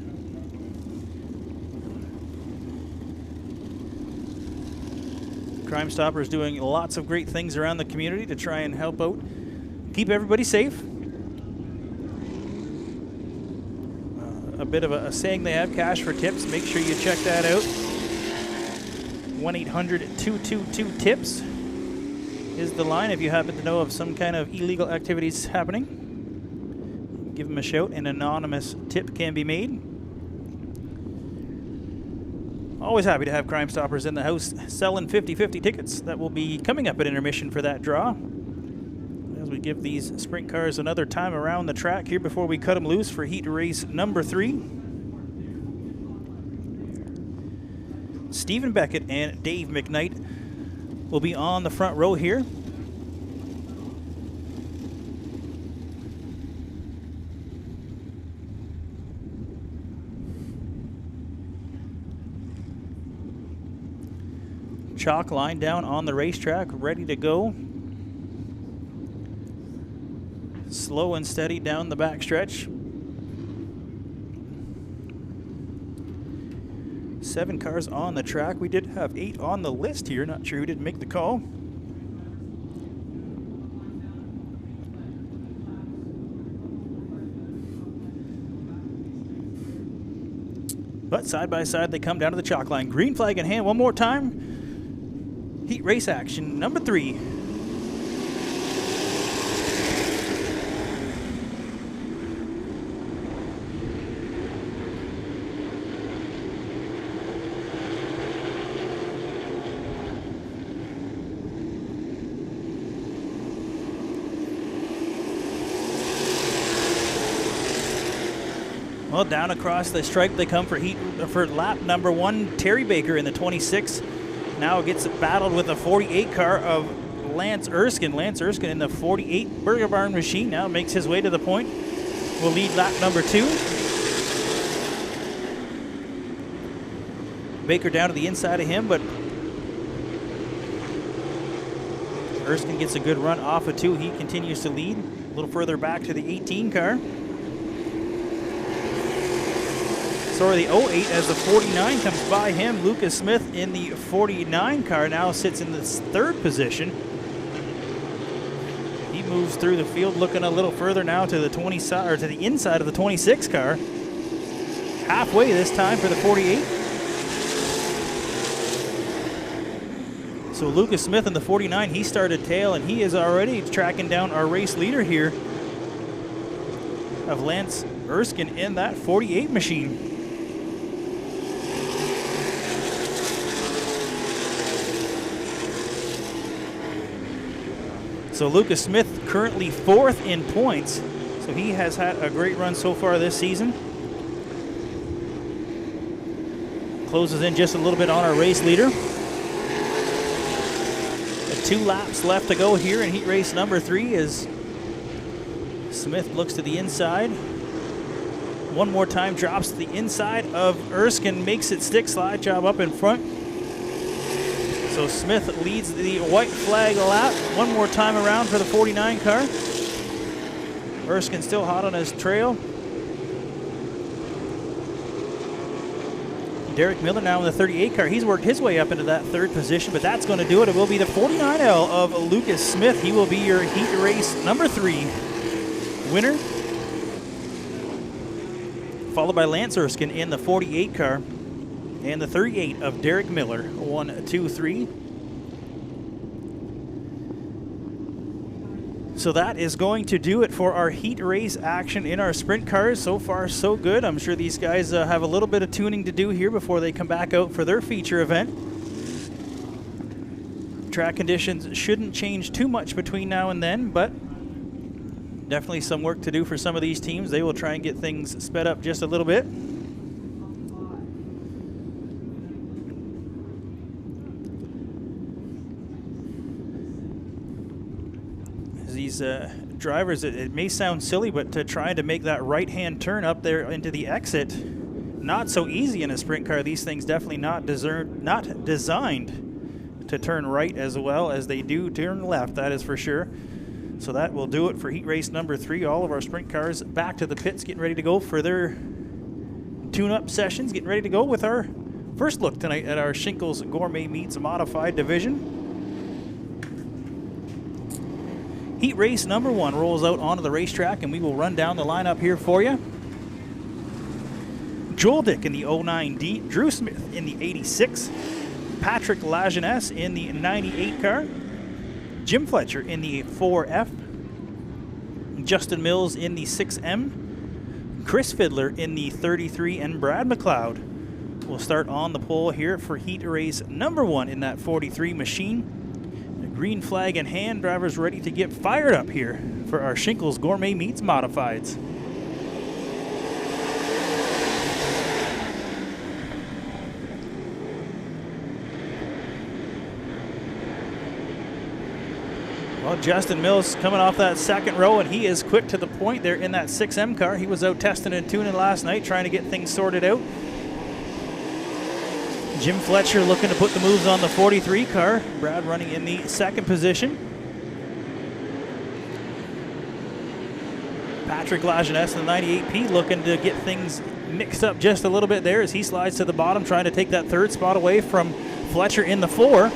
Crime Stoppers doing lots of great things around the community to try and help out, keep everybody safe. A bit of a saying they have, cash for tips. Make sure you check that out. 1-800-222-TIPS. is the line if you happen to know of some kind of illegal activities happening. Give them a shout. An anonymous tip can be made. Always happy to have Crime Stoppers in the house selling 50/50 tickets. That will be coming up at intermission for that draw, as we give these sprint cars another time around the track here before we cut them loose for heat race number 3. Stephen Beckett and Dave McKnight will be on the front row here. Chalk line down on the racetrack, ready to go. Slow and steady down the backstretch. 7 cars on the track. We did have 8 on the list here. Not sure who didn't make the call. But side by side they come down to the chalk line. Green flag in hand one more time. Heat race action number 3. Well, down across the stripe they come for lap number 1. Terry Baker in the 26. Now gets battled with the 48 car of Lance Erskine. Lance Erskine in the 48 Burger Barn machine now makes his way to the point. Will lead lap number 2. Baker down to the inside of him, but Erskine gets a good run off of 2. He continues to lead. A little further back to the 18 car. Sorry, the 08 as the 49 comes by him. Lucas Smith in the 49 car now sits in the 3rd position. He moves through the field, looking a little further now to the 20 side, or to the inside of the 26 car. Halfway this time for the 48. So Lucas Smith in the 49, he started tail, and he is already tracking down our race leader here of Lance Erskine in that 48 machine. So Lucas Smith currently 4th in points. So he has had a great run so far this season. closes in just a little bit on our race leader. 2 laps left to go here in heat race number 3 as Smith looks to the inside. One more time, drops to the inside of Erskine, makes it stick, slide job up in front. So Smith leads the white flag lap. One more time around for the 49 car. Erskine still hot on his trail. Derek Miller now in the 38 car. He's worked his way up into that 3rd position, but that's going to do it. It will be the 49L of Lucas Smith. He will be your heat race number 3 winner. Followed by Lance Erskine in the 48 car. And the 38 of Derek Miller. 1, 2, 3. So that is going to do it for our heat race action in our sprint cars. So far, so good. I'm sure these guys have a little bit of tuning to do here before they come back out for their feature event. Track conditions shouldn't change too much between now and then, but definitely some work to do for some of these teams. They will try and get things sped up just a little bit. These drivers, it may sound silly, but to try to make that right-hand turn up there into the exit, not so easy in a sprint car. These things definitely not designed to turn right as well as they do turn left, that is for sure. So that will do it for heat race number 3. All of our sprint cars back to the pits, getting ready to go for their tune-up sessions, getting ready to go with our first look tonight at our Shinkles Gourmet Meats Modified division. Heat race number 1 rolls out onto the racetrack, and we will run down the lineup here for you. Joel Dick in the 09D, Drew Smith in the 86, Patrick Lajeunesse in the 98 car, Jim Fletcher in the 4F, Justin Mills in the 6M, Chris Fiddler in the 33, and Brad McLeod will start on the pole here for heat race number 1 in that 43 machine. Green flag in hand, drivers ready to get fired up here for our Shinkles Gourmet Meats Modifieds. Well, Justin Mills coming off that second row, and he is quick to the point there in that 6M car. He was out testing and tuning last night, trying to get things sorted out. Jim Fletcher looking to put the moves on the 43 car. Brad running in the 2nd position. Patrick Lajeunesse in the 98P looking to get things mixed up just a little bit there as he slides to the bottom, trying to take that 3rd spot away from Fletcher in the 4.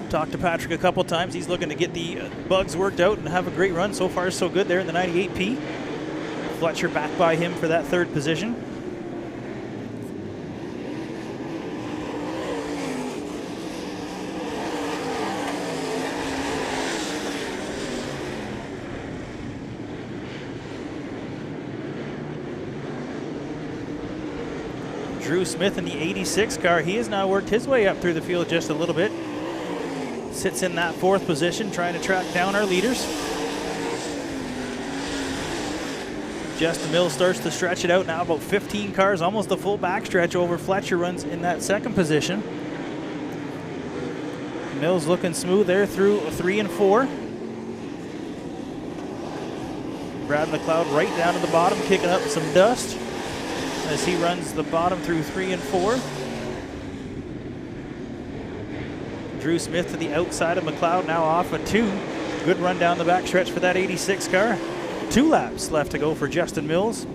Talked to Patrick a couple times. He's looking to get the bugs worked out and have a great run. So far, so good there in the 98P. Fletcher back by him for that 3rd position. Drew Smith in the 86 car. He has now worked his way up through the field just a little bit. Sits in that 4th position, trying to track down our leaders. Justin Mills starts to stretch it out now, about 15 cars, almost the full backstretch over. Fletcher runs in that 2nd position. Mills looking smooth there through 3 and 4. Brad McLeod right down to the bottom, kicking up some dust as he runs the bottom through 3 and 4. Drew Smith to the outside of McLeod, now off a 2. Good run down the backstretch for that 86 car. 2 laps left to go for Justin Mills.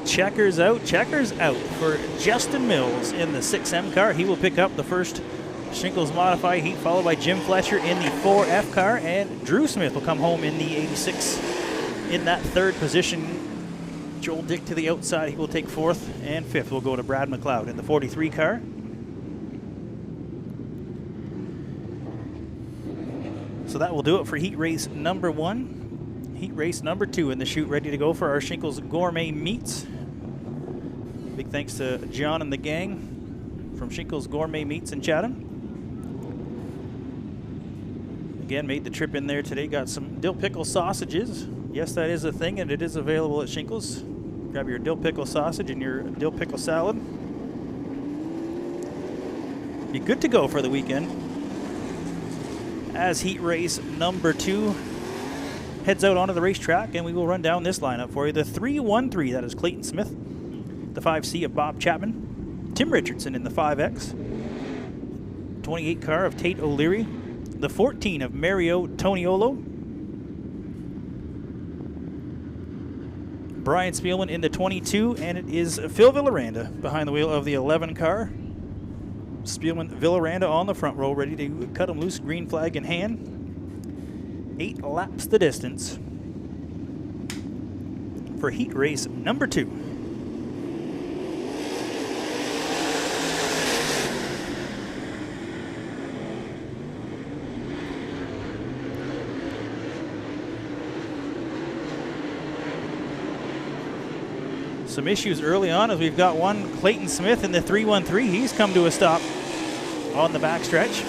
Checkers out for Justin Mills in the 6M car. He will pick up the first Shinkles Modified heat, followed by Jim Fletcher in the 4F car, and Drew Smith will come home in the 86 in that 3rd position. Joel Dick to the outside. He will take 4th, and 5th will go to Brad McLeod in the 43 car. So that will do it for heat race number 1. Heat race number 2 in the chute, ready to go for our Shinkles Gourmet Meats. Big thanks to John and the gang from Shinkles Gourmet Meats in Chatham. Again, made the trip in there today. Got some dill pickle sausages. Yes, that is a thing, and it is available at Shinkles. Grab your dill pickle sausage and your dill pickle salad. Be good to go for the weekend. As heat race number 2 heads out onto the racetrack, and we will run down this lineup for you. The 313, that is Clayton Smith. The 5C of Bob Chapman. Tim Richardson in the 5X. 28 car of Tate O'Leary. The 14 of Mario Toniolo. Brian Spielman in the 22, and it is Phil Villaranda behind the wheel of the 11 car. Spielman, Villaranda on the front row, ready to cut him loose, green flag in hand. 8 laps the distance for heat race number 2. Some issues early on as we've got one Clayton Smith in the 313. He's come to a stop on the backstretch.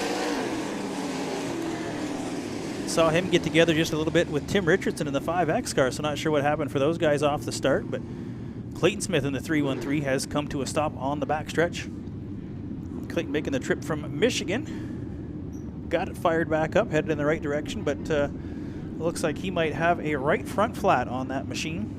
Saw him get together just a little bit with Tim Richardson in the 5X car, so not sure what happened for those guys off the start, but Clayton Smith in the 313 has come to a stop on the backstretch. Clayton making the trip from Michigan. Got it fired back up, headed in the right direction, but looks like he might have a right front flat on that machine.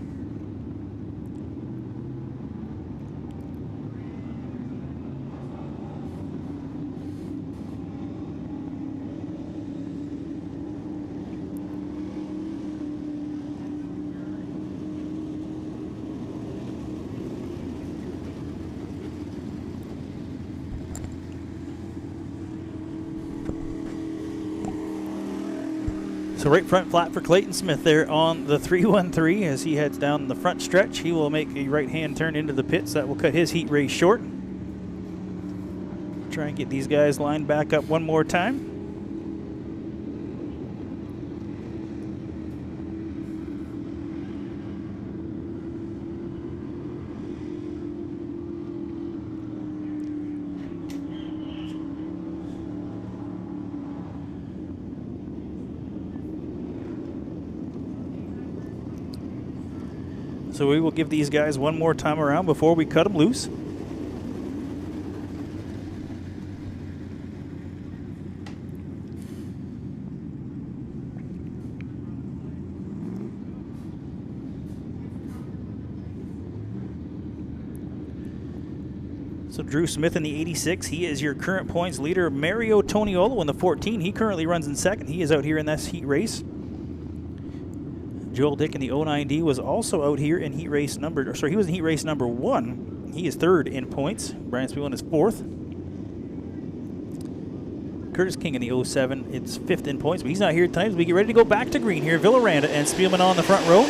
So right front flat for Clayton Smith there on the 313 as he heads down the front stretch. He will make a right-hand turn into the pits. That will cut his heat race short. Try and get these guys lined back up one more time. So we will give these guys one more time around before we cut them loose. So Drew Smith in the 86, he is your current points leader. Mario Toniolo in the 14, he currently runs in second. He is out here in this heat race. Joel Dick in the 09D was also out here in heat race number, sorry, he was in heat race number 1. He is third in points. Brian Spielman is fourth. Curtis King in the 07, it's fifth in points, but he's not here tonight as we get ready to go back to green here. Villaranda and Spielman on the front row.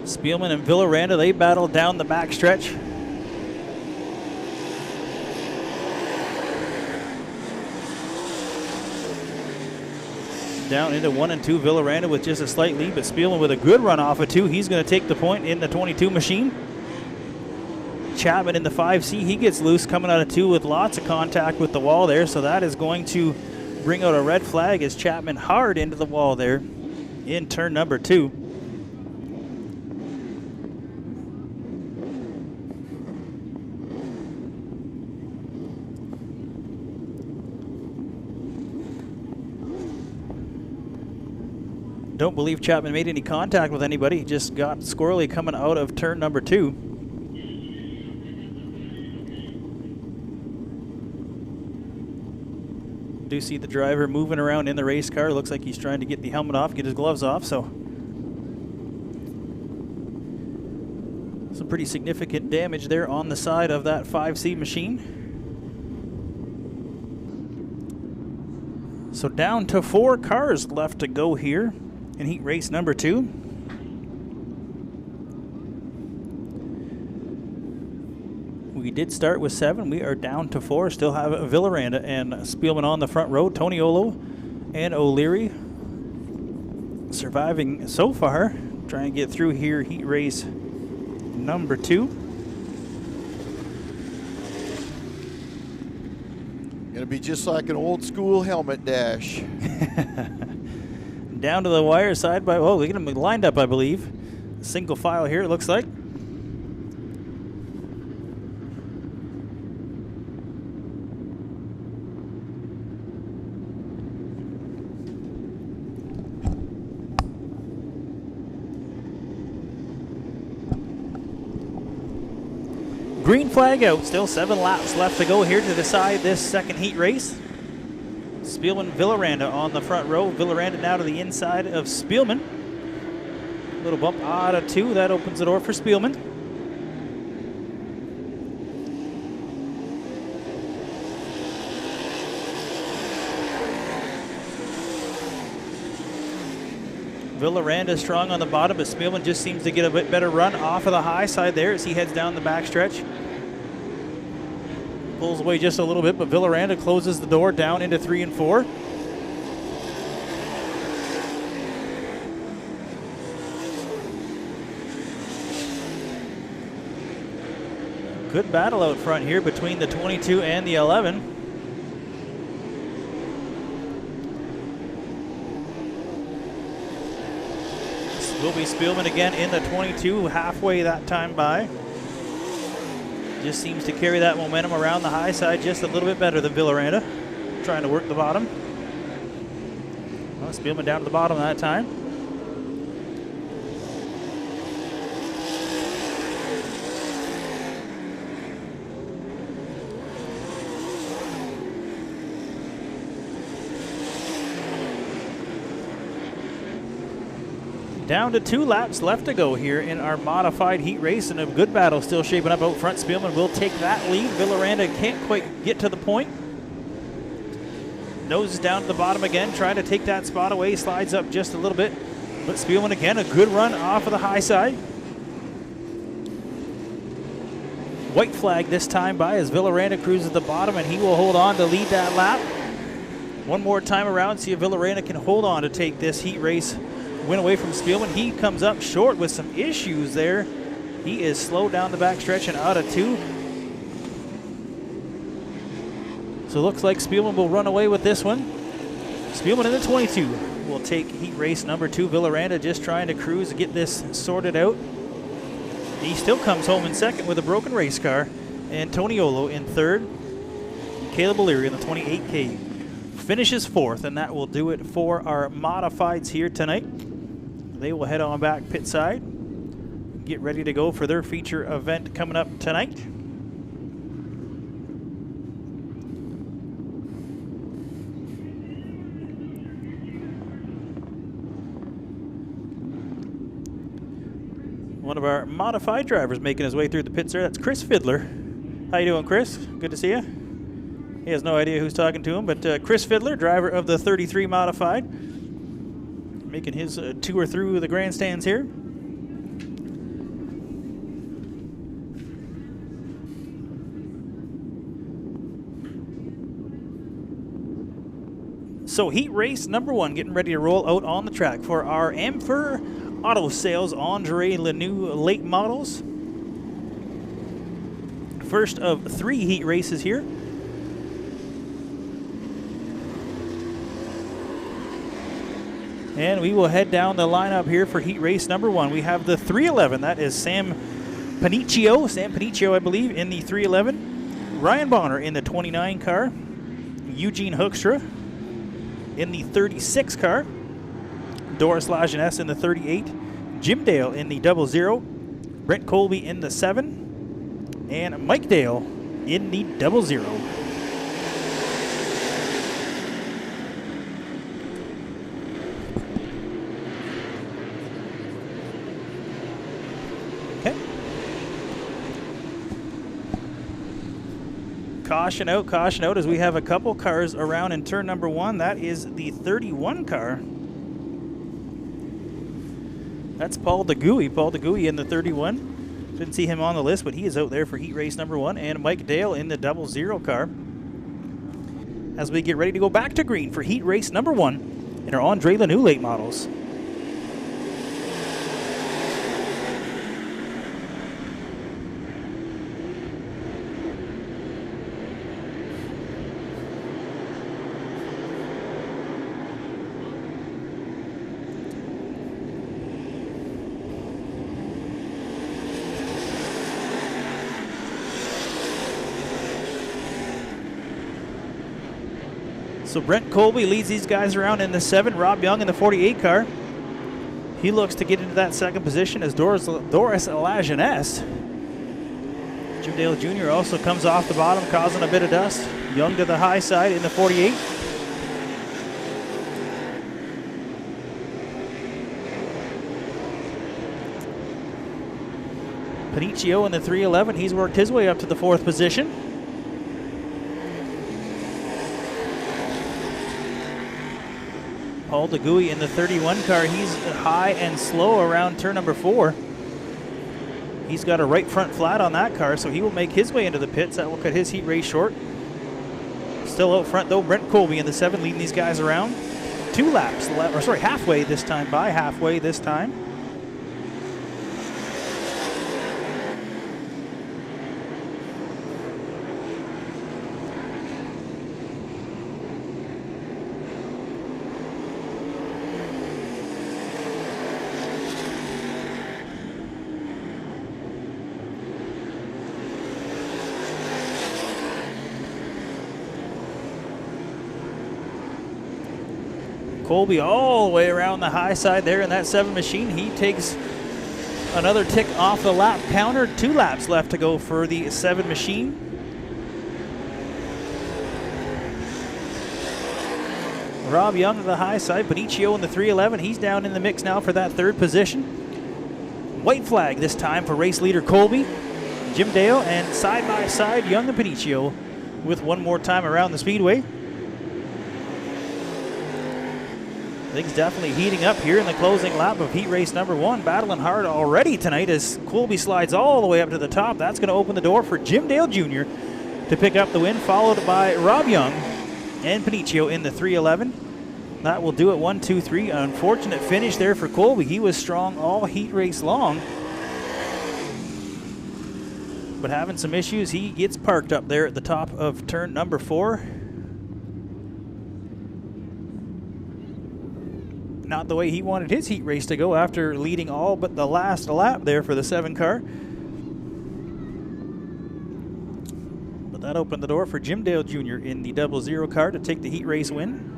Spielman and Villaranda, they battle down the backstretch. Down into 1 and 2, Villaranda with just a slight lead, but Spielman with a good run off of 2. He's going to take the point in the 22 machine. Chapman in the 5C, he gets loose coming out of 2 with lots of contact with the wall there, so that is going to bring out a red flag as Chapman hard into the wall there in turn number 2. Don't believe Chapman made any contact with anybody. He just got squirrely coming out of turn number 2. do see the driver moving around in the race car. Looks like he's trying to get the helmet off, get his gloves off. So some pretty significant damage there on the side of that 5C machine. So down to 4 cars left to go here in heat race number 2. We did start with 7. We are down to 4. Still have Villaranda and Spielman on the front row. Toniolo and O'Leary surviving so far. Trying to get through here heat race number 2. Gonna be just like an old school helmet dash. Down to the wire side by, oh, they're gonna be lined up, I believe. Single file here, it looks like. Green flag out, still 7 laps left to go here to decide this second heat race. Spielman, Villaranda on the front row. Villaranda now to the inside of Spielman. Little bump out of 2, that opens the door for Spielman. Villaranda strong on the bottom, but Spielman just seems to get a bit better run off of the high side there as he heads down the backstretch. Pulls away just a little bit, but Villaranda closes the door down into 3 and 4. Good battle out front here between the 22 and the 11. Will be Spielman again in the 22, halfway that time by. Just seems to carry that momentum around the high side just a little bit better than Villaranda. Trying to work the bottom. Well, Spielman down to the bottom that time. Down to 2 laps left to go here in our modified heat race, and a good battle still shaping up out front. Spielman will take that lead. Villaranda can't quite get to the point. Noses down to the bottom again, trying to take that spot away. Slides up just a little bit. But Spielman again, a good run off of the high side. White flag this time by as Villaranda cruises the bottom, and he will hold on to lead that lap. One more time around, see if Villaranda can hold on to take this heat race win away from Spielman. He comes up short with some issues there. He is slow down the backstretch and out of 2. So it looks like Spielman will run away with this one. Spielman in the 22 will take heat race number 2. Villaranda just trying to cruise to get this sorted out. He still comes home in second with a broken race car. And Toniolo in third. Caleb O'Leary in the 28K finishes 4th, and that will do it for our modifieds here tonight. They will head on back pit side, get ready to go for their feature event coming up tonight. One of our modified drivers making his way through the pits there. That's Chris Fiddler. How you doing, Chris? Good to see you. He has no idea who's talking to him, but Chris Fiddler, driver of the 33 modified, making his tour through the grandstands here. So heat race number 1 getting ready to roll out on the track for our Amfer Auto Sales Andre Lanoux late models. First of 3 heat races here. And we will head down the lineup here for heat race number 1. We have the 311. That is Sam Paniccio, I believe, in the 311. Ryan Bonner in the 29 car. Eugene Hookstra in the 36 car. Doris Lajeunesse in the 38. Jim Dale in the 00. Brent Colby in the 7. And Mike Dale in the 00. Caution out as we have a couple cars around in turn number 1. That is the 31 car. That's Paul DeGuy. Paul DeGuy in the 31. Didn't see him on the list, but he is out there for heat race number 1. And Mike Dale in the 00 car. As we get ready to go back to green for heat race number 1 in our Andre Lanoux late models. So Brent Colby leads these guys around in the 7. Rob Young in the 48 car. He looks to get into that second position as Doris Lajeunesse. Jim Dale Jr. also comes off the bottom, causing a bit of dust. Young to the high side in the 48. Paniccio in the 311. He's worked his way up to the 4th position. Paul DeGuy in the 31 car. He's high and slow around turn number 4. He's got a right front flat on that car, so he will make his way into the pits. That will cut his heat race short. Still out front, though, Brent Colby in the 7 leading these guys around. 2 laps, halfway this time, by halfway this time. Colby all the way around the high side there in that 7 machine. He takes another tick off the lap counter. 2 laps left to go for the 7 machine. Rob Young to the high side. Paniccio in the 311. He's down in the mix now for that 3rd position. White flag this time for race leader Colby. Jim Dale, and side by side Young and Paniccio with one more time around the speedway. Things definitely heating up here in the closing lap of heat race number 1. Battling hard already tonight as Colby slides all the way up to the top. That's going to open the door for Jim Dale Jr. to pick up the win, followed by Rob Young and Paniccio in the 311. That will do it. 1, 2, 3. Unfortunate finish there for Colby. He was strong all heat race long, but having some issues. He gets parked up there at the top of turn number 4. Not the way he wanted his heat race to go after leading all but the last lap there for the 7 car. But that opened the door for Jim Dale Jr. in the 00 car to take the heat race win.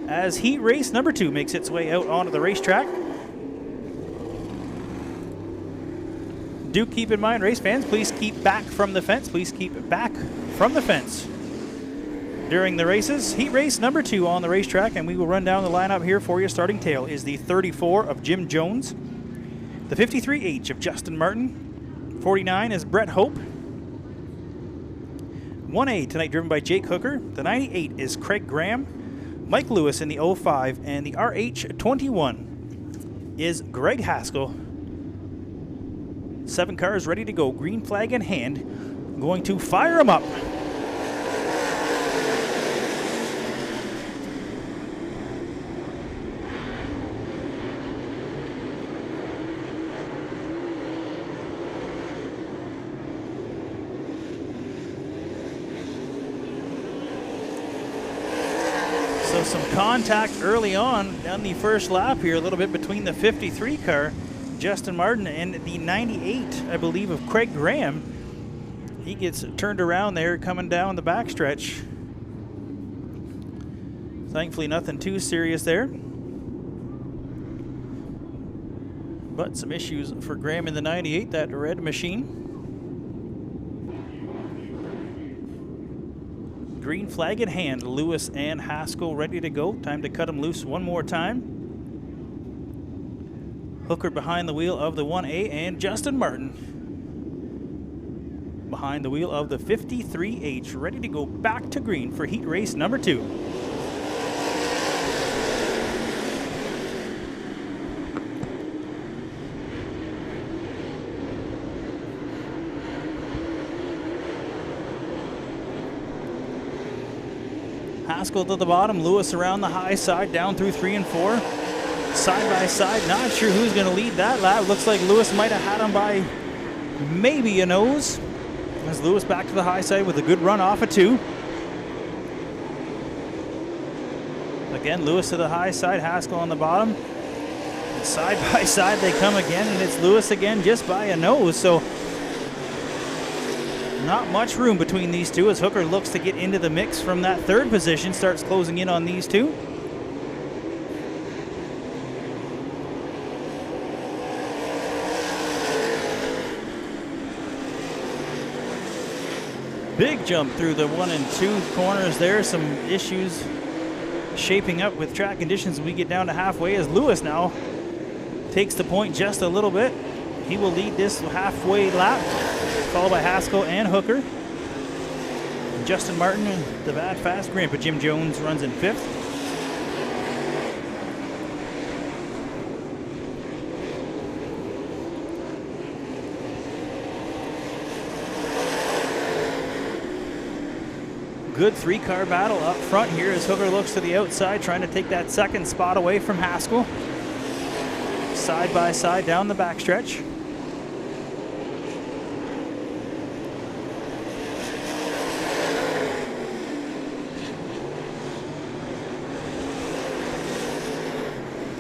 As heat race number 2 makes its way out onto the racetrack. Do keep in mind, race fans, please keep back from the fence. Please keep back from the fence during the races. Heat race number 2 on the racetrack, and we will run down the lineup here for you. Starting tail is the 34 of Jim Jones, the 53H of Justin Martin, 49 is Brett Hope, 1A tonight driven by Jake Hooker, the 98 is Craig Graham, Mike Lewis in the 05, and the RH21 is Greg Haskell. 7 cars ready to go, green flag in hand, going to fire them up. So some contact early on the first lap here, a little bit between the 53 car, Justin Martin, and the 98, I believe, of Craig Graham. He gets turned around there coming down the backstretch. Thankfully, nothing too serious there. But some issues for Graham in the 98, that red machine. Green flag in hand, Lewis and Haskell ready to go. Time to cut them loose one more time. Hooker behind the wheel of the 1A, and Justin Martin behind the wheel of the 53H, ready to go back to green for heat race number 2. Haskell to the bottom, Lewis around the high side, down through 3 and 4. Side by side, not sure who's going to lead that lap. Looks like Lewis might have had him by maybe a nose. As Lewis back to the high side with a good run off of 2. Again, Lewis to the high side, Haskell on the bottom. And side by side they come again, and it's Lewis again just by a nose. So not much room between these two as Hooker looks to get into the mix from that 3rd position, starts closing in on these two. Big jump through the 1 and 2 corners there. Some issues shaping up with track conditions. We get down to halfway as Lewis now takes the point just a little bit. He will lead this halfway lap, followed by Haskell and Hooker. Justin Martin, the bad fast Grandpa Jim Jones runs in 5th. Good 3-car battle up front here as Hooker looks to the outside, trying to take that 2nd spot away from Haskell. Side by side down the backstretch.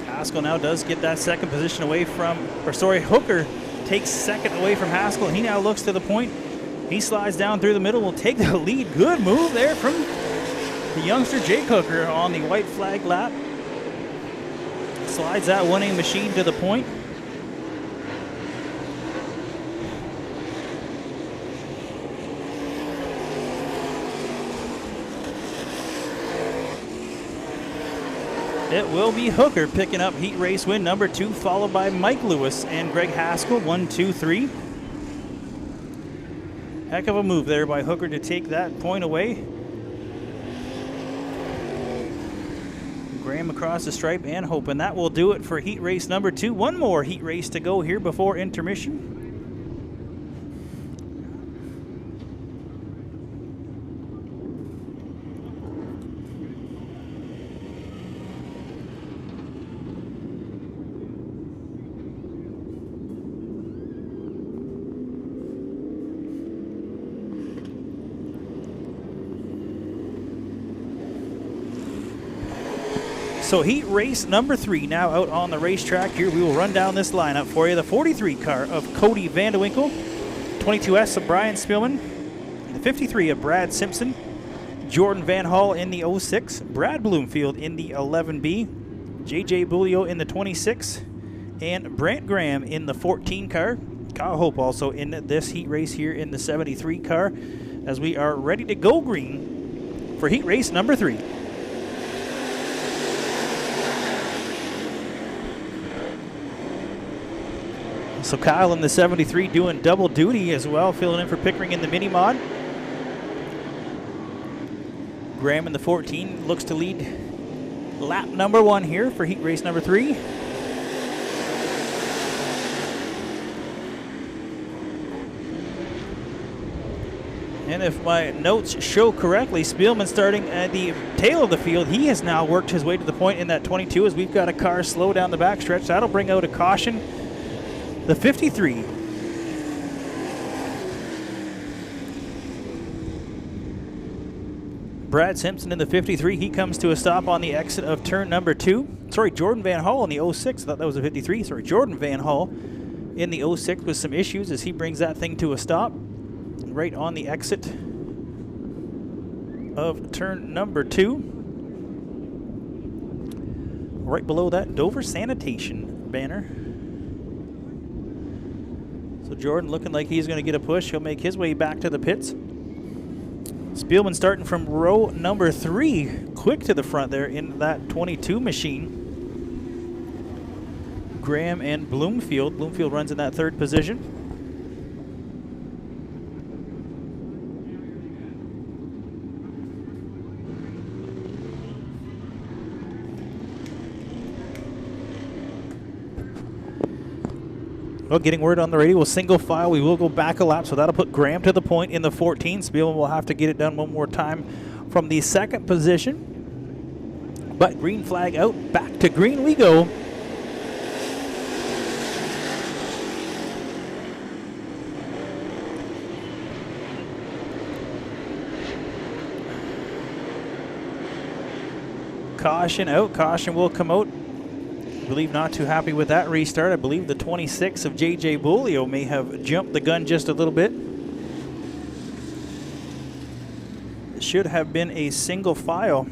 Haskell now does get that 2nd position away from, Hooker takes 2nd away from Haskell. He now looks to the point. He slides down through the middle, will take the lead. Good move there from the youngster Jake Hooker on the white flag lap. Slides that 1A machine to the point. It will be Hooker picking up heat race win number 2, followed by Mike Lewis and Greg Haskell, 1, 2, 3. Heck of a move there by Hooker to take that point away. Graham across the stripe and Hope, and that will do it for heat race number 2. One more heat race to go here before intermission. So heat race number 3 now out on the racetrack here. We will run down this lineup for you. The 43 car of Cody Vandewinkle, 22S of Brian Spielman, the 53 of Brad Simpson, Jordan Van Hall in the 06, Brad Bloomfield in the 11B, JJ Bulio in the 26, and Brant Graham in the 14 car. Kyle Hope also in this heat race here in the 73 car, as we are ready to go green for heat race number 3. So Kyle in the 73 doing double duty as well, filling in for Pickering in the mini mod. Graham in the 14 looks to lead lap number 1 here for heat race number 3. And if my notes show correctly, Spielman starting at the tail of the field. He has now worked his way to the point in that 22 as we've got a car slow down the backstretch. That'll bring out a caution. The 53. Brad Simpson in the 53. He comes to a stop on the exit of turn number 2. Sorry, Jordan Van Hall in the 06. I thought that was a 53. Sorry, Jordan Van Hall in the 06 with some issues as he brings that thing to a stop right on the exit of turn number 2. Right below that Dover Sanitation banner. So Jordan looking like he's going to get a push. He'll make his way back to the pits. Spielman starting from row number 3, quick to the front there in that 22 machine. Graham and Bloomfield. Bloomfield runs in that 3rd position. Well, getting word on the radio, single file. We will go back a lap, so that'll put Graham to the point in the 14. Spielman will have to get it done one more time from the second position. But green flag out, back to green we go. Caution out, caution will come out. I believe not too happy with that restart. I believe the 26 of JJ Bolio may have jumped the gun just a little bit. It should have been a single file.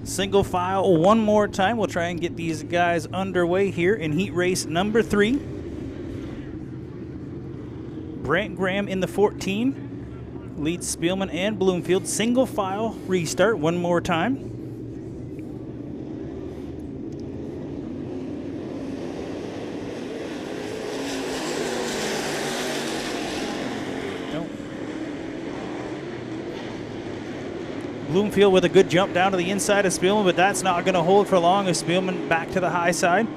Single file one more time. We'll try and get these guys underway here in heat race number 3. Brant Graham in the 14 leads Spielman and Bloomfield. Single file restart one more time. Bloomfield with a good jump down to the inside of Spielman, but that's not going to hold for long as Spielman back to the high side.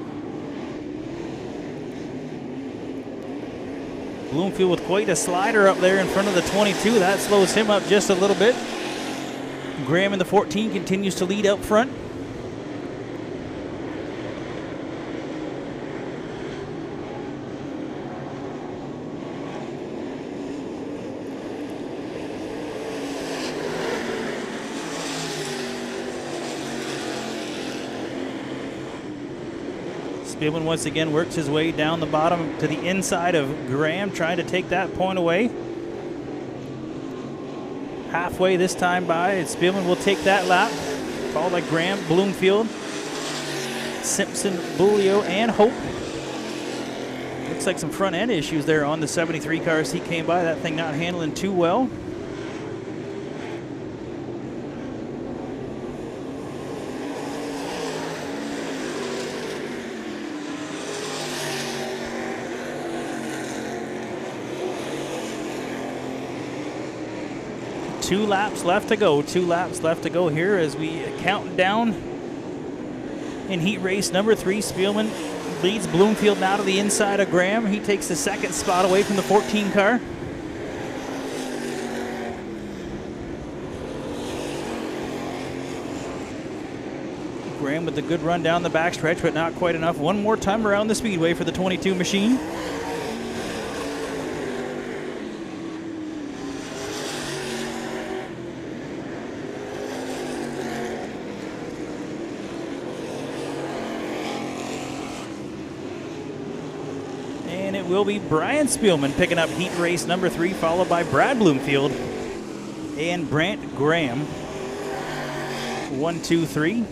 Bloomfield with quite a slider up there in front of the 22. That slows him up just a little bit. Graham in the 14 continues to lead up front. Spielman once again works his way down the bottom to the inside of Graham, trying to take that point away. Halfway this time by, and Spielman will take that lap, followed by Graham, Bloomfield, Simpson, Bulio, and Hope. Looks like some front end issues there on the 73 cars he came by. That thing not handling too well. Two laps left to go. 2 laps left to go here as we count down in heat race number 3. Spielman leads Bloomfield now to the inside of Graham. He takes the second spot away from the 14 car. Graham with a good run down the backstretch, but not quite enough. One more time around the speedway for the 22 machine. Will be Brian Spielman picking up heat race number 3, followed by Brad Bloomfield and Brant Graham. 1, 2, 3.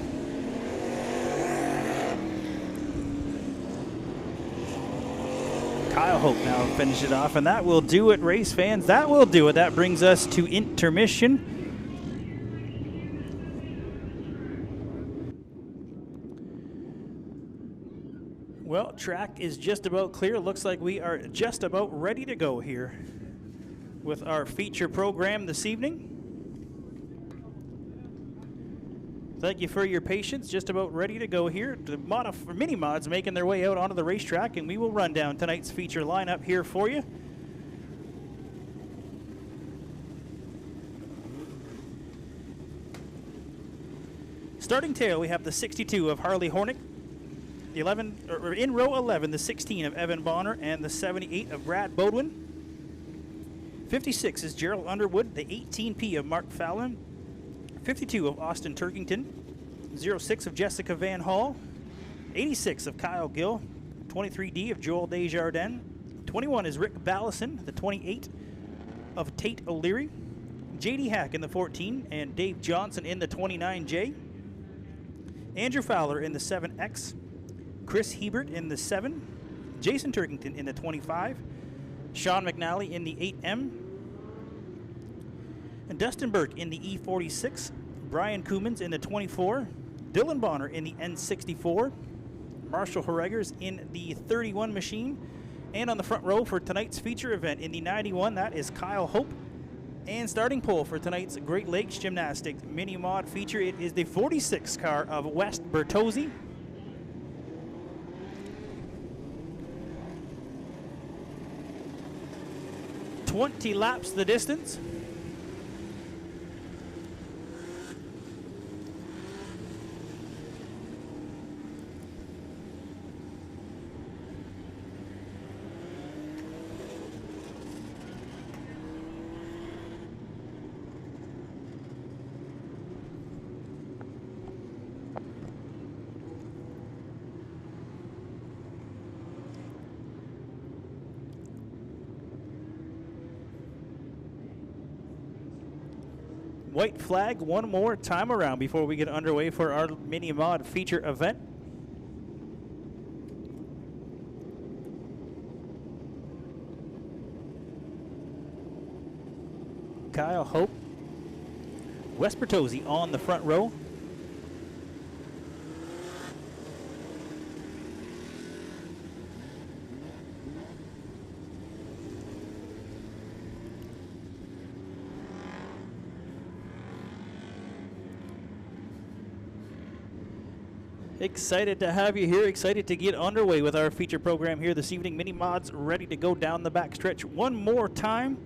Kyle Hope now finish it off, and that will do it, race fans. That will do it. That brings us to intermission. Well, track is just about clear. Looks like we are just about ready to go here with our feature program this evening. Thank you for your patience. Just about ready to go here. The mini mods making their way out onto the racetrack, and we will run down tonight's feature lineup here for you. Starting tail, we have the 62 of Harley Hornick. The 11, or in row 11, the 16 of Evan Bonner and the 78 of Brad Bodwin. 56 is Gerald Underwood, the 18P of Mark Fallon. 52 of Austin Turkington. 06 of Jessica Van Hall. 86 of Kyle Gill. 23D of Joel Desjardins. 21 is Rick Ballison, the 28 of Tate O'Leary. JD Hack in the 14 and Dave Johnson in the 29J. Andrew Fowler in the 7X. Chris Hebert in the 7. Jason Turkington in the 25. Sean McNally in the 8M. And Dustin Burke in the E46. Brian Koomans in the 24. Dylan Bonner in the N64. Marshall Horregers in the 31 machine. And on the front row for tonight's feature event in the 91, that is Kyle Hope. And starting pole for tonight's Great Lakes Gymnastics Mini Mod feature, it is the 46 car of West Bertozzi. "20 laps the distance." White flag one more time around before we get underway for our mini mod feature event. Kyle Hope, West Bertozzi on the front row. Excited to have you here. Excited to get underway with our feature program here this evening. Mini mods ready to go down the backstretch one more time.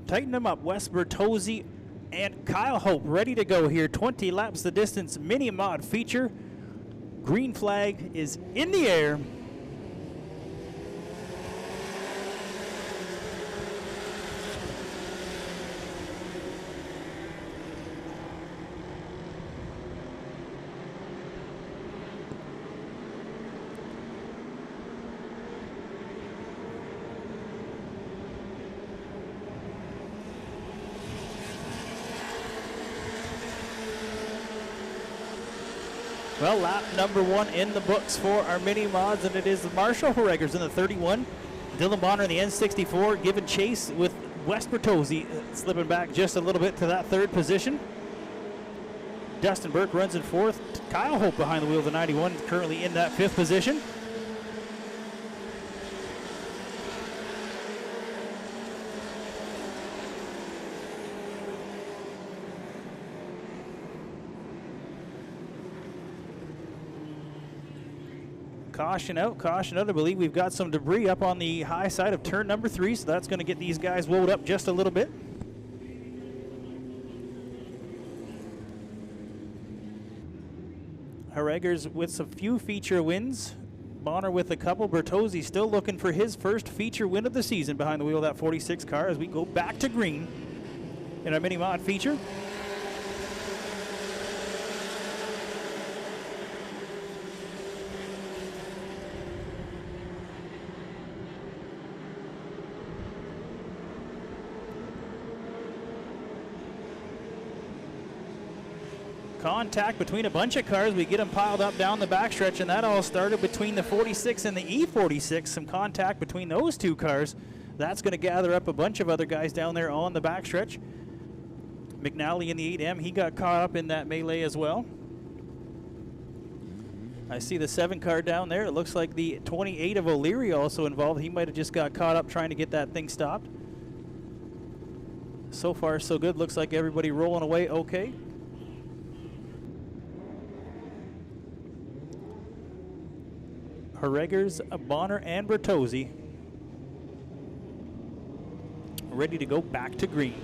Tighten them up. Wes Bertozzi and Kyle Hope ready to go here. 20 laps the distance mini mod feature. Green flag is in the air. Well, lap number one in the books for our mini mods, and it is Marshall Horregers in the 31. Dylan Bonner in the N64 giving chase with West Bertozzi slipping back just a little bit to that third position. Dustin Burke runs in fourth. Kyle Hope behind the wheel of the 91, currently in that fifth position. Caution out, caution out. I believe we've got some debris up on the high side of turn number 3, so that's going to get these guys wound up just a little bit. Horregers with some few feature wins. Bonner with a couple. Bertozzi still looking for his first feature win of the season behind the wheel of that 46 car as we go back to green in our mini mod feature. Contact between a bunch of cars. We get them piled up down the backstretch, and that all started between the 46 and the E46. Some contact between those two cars. That's going to gather up a bunch of other guys down there on the backstretch. McNally in the 8M, he got caught up in that melee as well. I see the 7 car down there. It looks like the 28 of O'Leary also involved. He might have just got caught up trying to get that thing stopped. So far, so good. Looks like everybody rolling away okay. Horregers, Bonner, and Bertozzi ready to go back to green.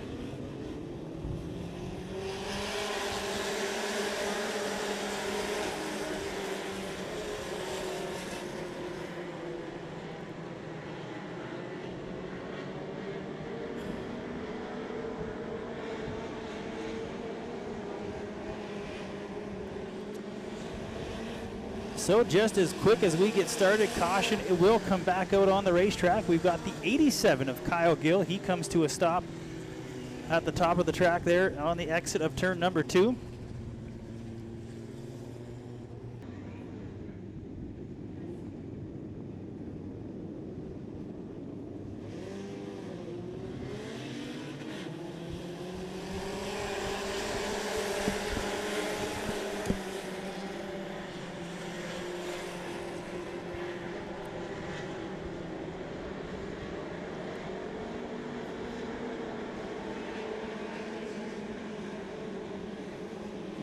So just as quick as we get started, caution, it will come back out on the racetrack. We've got the 87 of Kyle Gill. He comes to a stop at the top of the track there on the exit of turn number 2.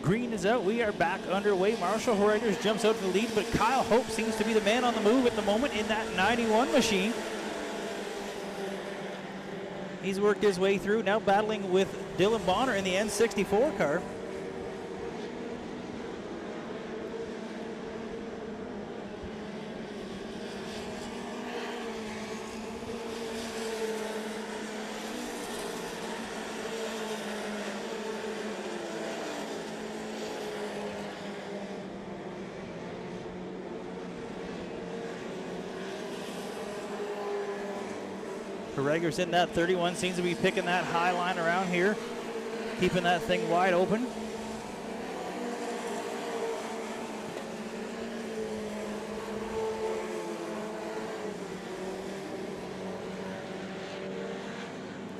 Green is out. We are back underway. Marshall Horregers jumps out to the lead, but Kyle Hope seems to be the man on the move at the moment in that 91 machine. He's worked his way through, now battling with Dylan Bonner in the N64 car. Horregers in that 31 seems to be picking that high line around here, keeping that thing wide open.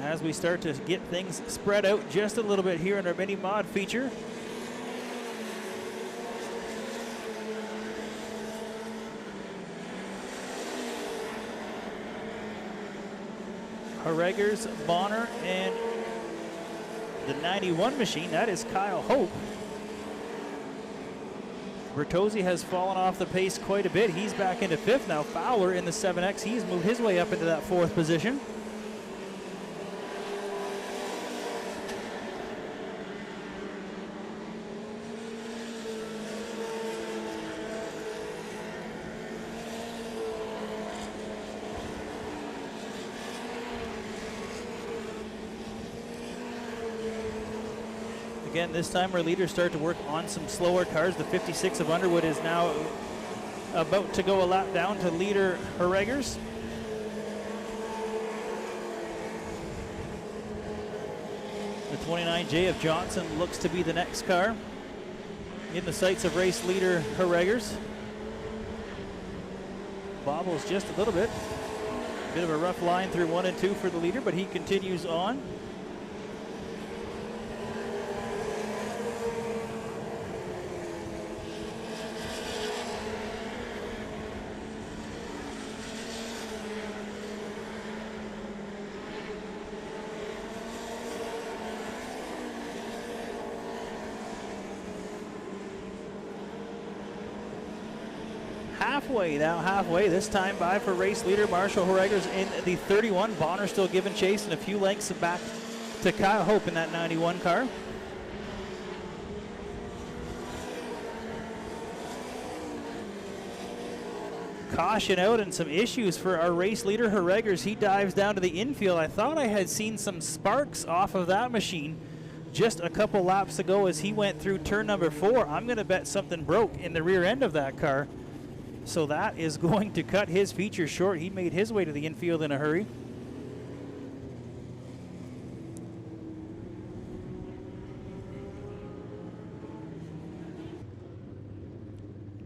As we start to get things spread out just a little bit here in our mini mod feature. Horregers, Bonner, and the 91 machine, that is Kyle Hope. Bertozzi has fallen off the pace quite a bit. He's back into 5th now. Fowler in the 7X, he's moved his way up into that 4th position. Again, this time our leaders start to work on some slower cars. The 56 of Underwood is now about to go a lap down to leader Horregers. The 29J of Johnson looks to be the next car in the sights of race leader Horregers. Bobbles just a little bit. Bit of a rough line through 1 and 2 for the leader, but he continues on. Halfway this time by for race leader Marshall Horregers in the 31. Bonner still giving chase and a few lengths back to Kyle Hope in that 91 car. Caution out and some issues for our race leader Horregers. He dives down to the infield. I thought I had seen some sparks off of that machine just a couple laps ago as he went through turn number 4. I'm going to bet something broke in the rear end of that car. So that is going to cut his feature short. He made his way to the infield in a hurry.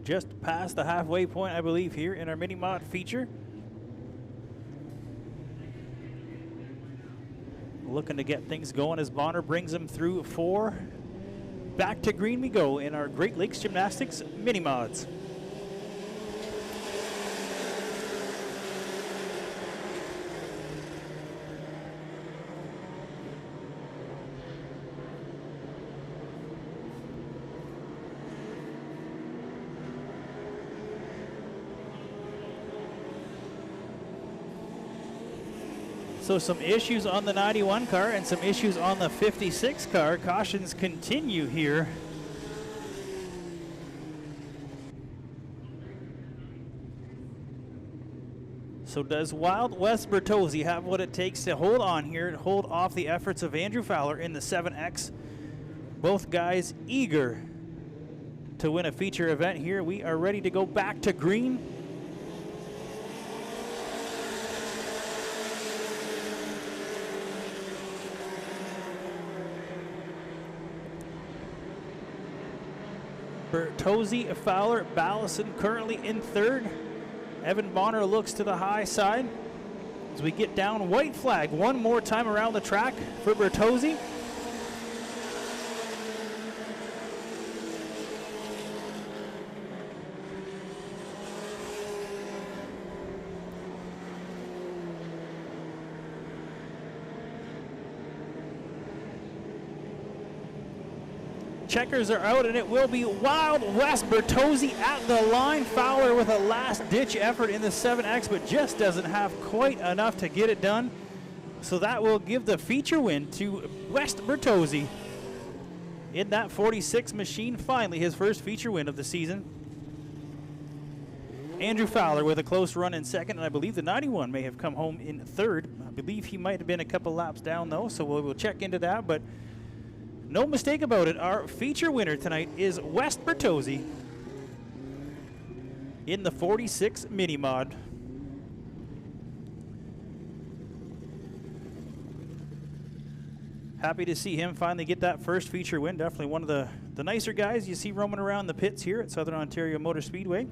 Just past the halfway point, I believe, here in our mini mod feature. Looking to get things going as Bonner brings him through 4. Back to green we go in our Great Lakes Gymnastics mini mods. So some issues on the 91 car and some issues on the 56 car. Cautions continue here. So does Wild West Bertozzi have what it takes to hold on here and hold off the efforts of Andrew Fowler in the 7X? Both guys eager to win a feature event here. We are ready to go back to green. Bertozzi, Fowler, Ballison currently in third. Evan Bonner looks to the high side. As we get down, white flag one more time around the track for Bertozzi. Checkers are out, and it will be Wild West. Bertozzi at the line. Fowler with a last-ditch effort in the 7X, but just doesn't have quite enough to get it done. So that will give the feature win to West Bertozzi in that 46 machine. Finally, his first feature win of the season. Andrew Fowler with a close run in second, and I believe the 91 may have come home in third. I believe he might have been a couple laps down, though, so we'll check into that. But no mistake about it, our feature winner tonight is West Bertozzi in the 46 Mini Mod. Happy to see him finally get that first feature win. Definitely one of the nicer guys you see roaming around the pits here at Southern Ontario Motor Speedway.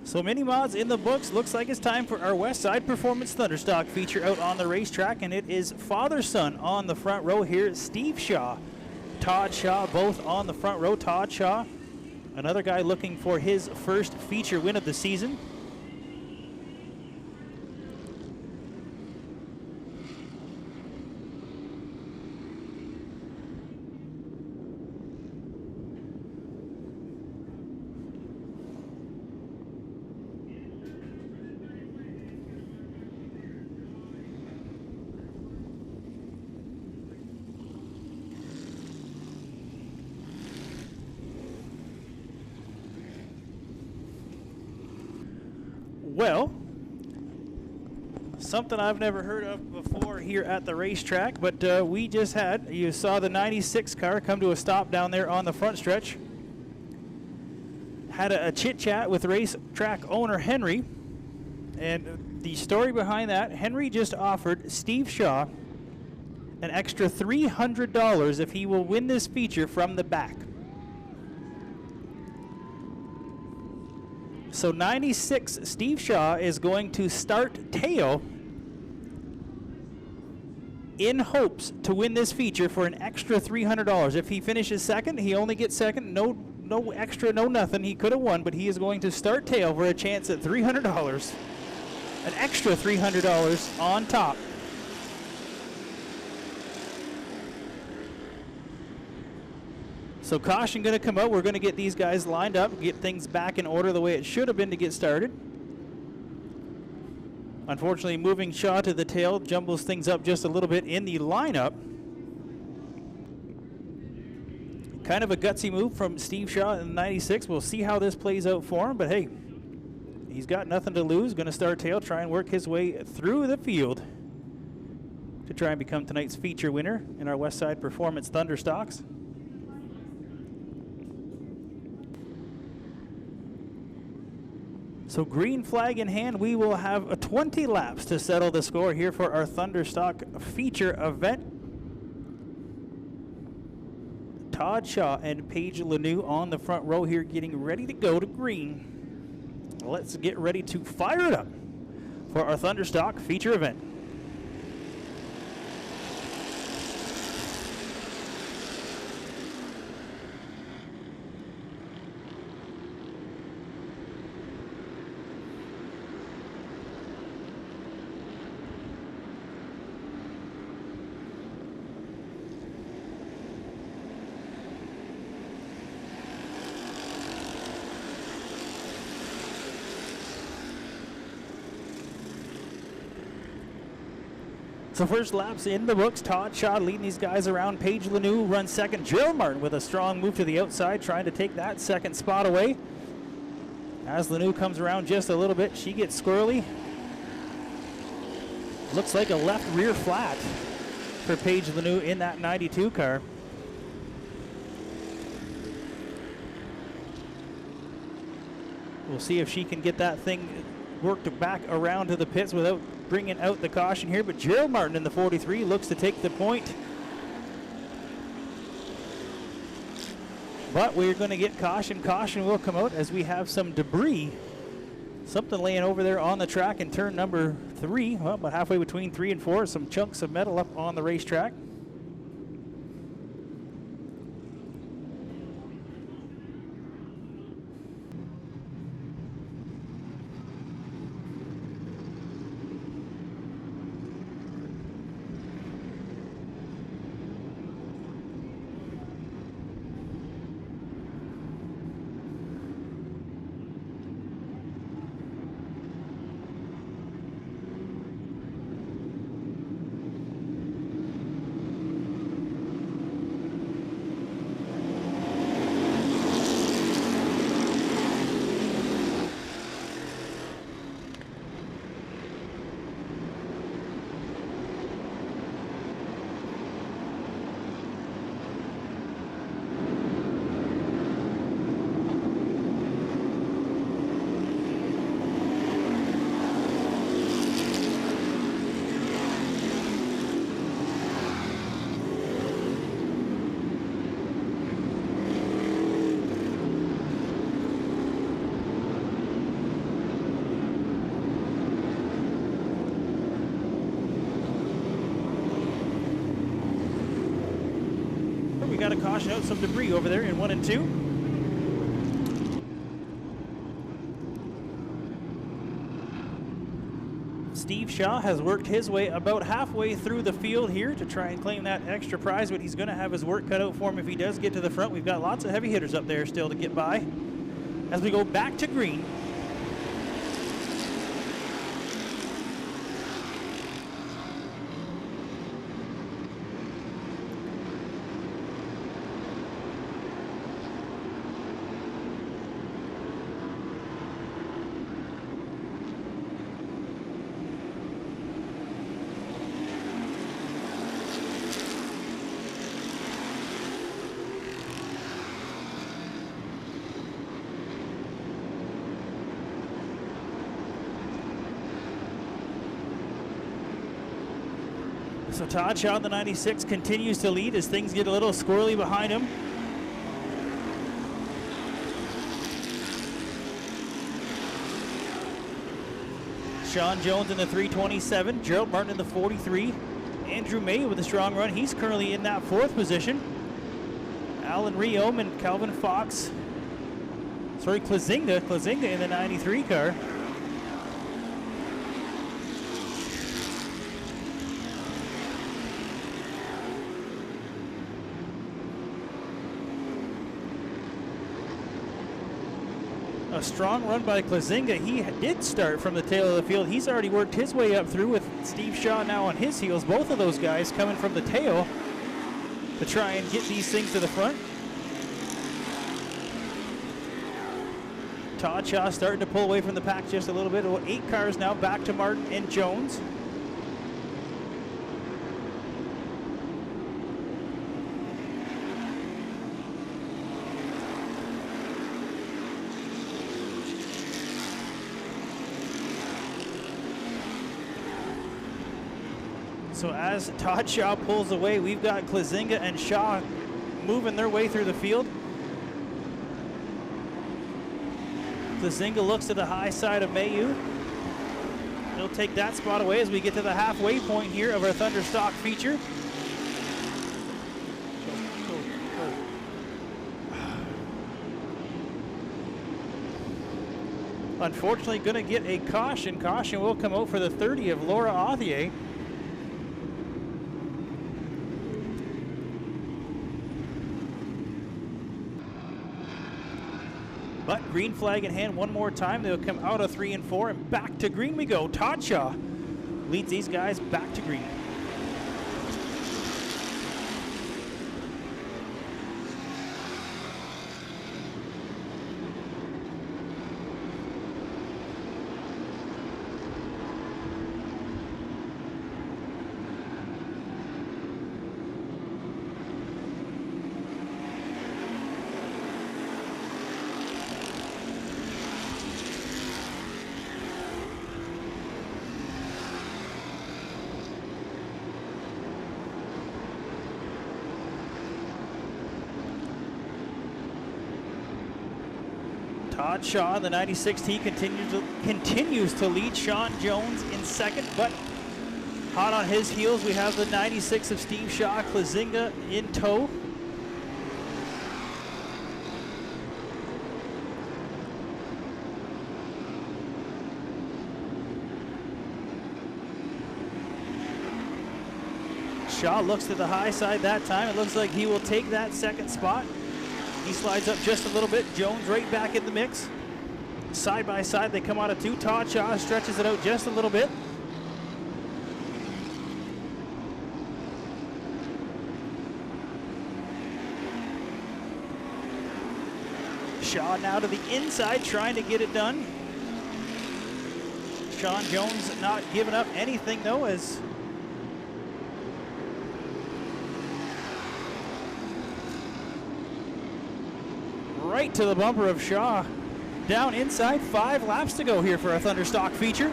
So mini mods in the books. Looks like it's time for our West Side Performance Thunderstock feature out on the racetrack, and it is father-son on the front row here. Steve Shaw, Todd Shaw, both on the front row. Todd Shaw, another guy looking for his first feature win of the season. Well, something I've never heard of before here at the racetrack, but we just you saw the 96 car come to a stop down there on the front stretch. Had a chit-chat with racetrack owner Henry, and the story behind that, Henry just offered Steve Shaw an extra $300 if he will win this feature from the back. So 96 Steve Shaw is going to start tail in hopes to win this feature for an extra $300. If he finishes second, he only gets second. No extra, no nothing. He could have won, but he is going to start tail for a chance at $300. An extra $300 on top. So caution going to come out. We're going to get these guys lined up, get things back in order the way it should have been to get started. Unfortunately, moving Shaw to the tail jumbles things up just a little bit in the lineup. Kind of a gutsy move from Steve Shaw in 96. We'll see how this plays out for him, but hey, he's got nothing to lose. Going to start tail, try and work his way through the field to try and become tonight's feature winner in our West Side Performance Thunderstocks. So green flag in hand, we will have 20 laps to settle the score here for our Thunderstock feature event. Todd Shaw and Paige Lanoux on the front row here getting ready to go to green. Let's get ready to fire it up for our Thunderstock feature event. So first lap's in the books. Todd Shaw leading these guys around. Paige Lanou runs second. Gerald Martin with a strong move to the outside, trying to take that second spot away. As Lanou comes around just a little bit, she gets squirrely. Looks like a left rear flat for Paige Lanou in that 92 car. We'll see if she can get that thing worked back around to the pits without bringing out the caution here. But Gerald Martin in the 43 looks to take the point. But we're going to get caution. Caution will come out as we have some debris. Something laying over there on the track in turn number 3. Well, about halfway between 3 and 4. Some chunks of metal up on the racetrack. Got to caution out some debris over there in 1 and 2. Steve Shaw has worked his way about halfway through the field here to try and claim that extra prize, but he's going to have his work cut out for him if he does get to the front. We've got lots of heavy hitters up there still to get by. As we go back to green. So Todd Shaw in the 96 continues to lead as things get a little squirrely behind him. Sean Jones in the 327, Gerald Martin in the 43, Andrew May with a strong run. He's currently in that 4th position. Alan Riom and Calvin Fox. Klazinga in the 93 car. A strong run by Klazinga. He did start from the tail of the field. He's already worked his way up through with Steve Shaw now on his heels. Both of those guys coming from the tail to try and get these things to the front. Todd Shaw starting to pull away from the pack just a little bit. 8 cars now back to Martin and Jones. So as Todd Shaw pulls away, we've got Klazinga and Shaw moving their way through the field. Klazinga looks to the high side of Mayu. He'll take that spot away as we get to the halfway point here of our Thunderstock feature. Unfortunately, going to get a caution. Caution will come out for the 30 of Laura Authier. But green flag in hand one more time. They'll come out of 3 and 4 and back to green we go. Todd Shaw leads these guys back to green. Todd Shaw, the 96T, continues to lead. Sean Jones in second, but hot on his heels, we have the 96 of Steve Shaw, Klazinga in tow. Shaw looks to the high side that time. It looks like he will take that second spot. He slides up just a little bit. Jones right back in the mix. Side by side, they come out of two. Todd Shaw stretches it out just a little bit. Shaw now to the inside, trying to get it done. Sean Jones not giving up anything though, as right to the bumper of Shaw. Down inside, 5 laps to go here for a Thunderstock feature.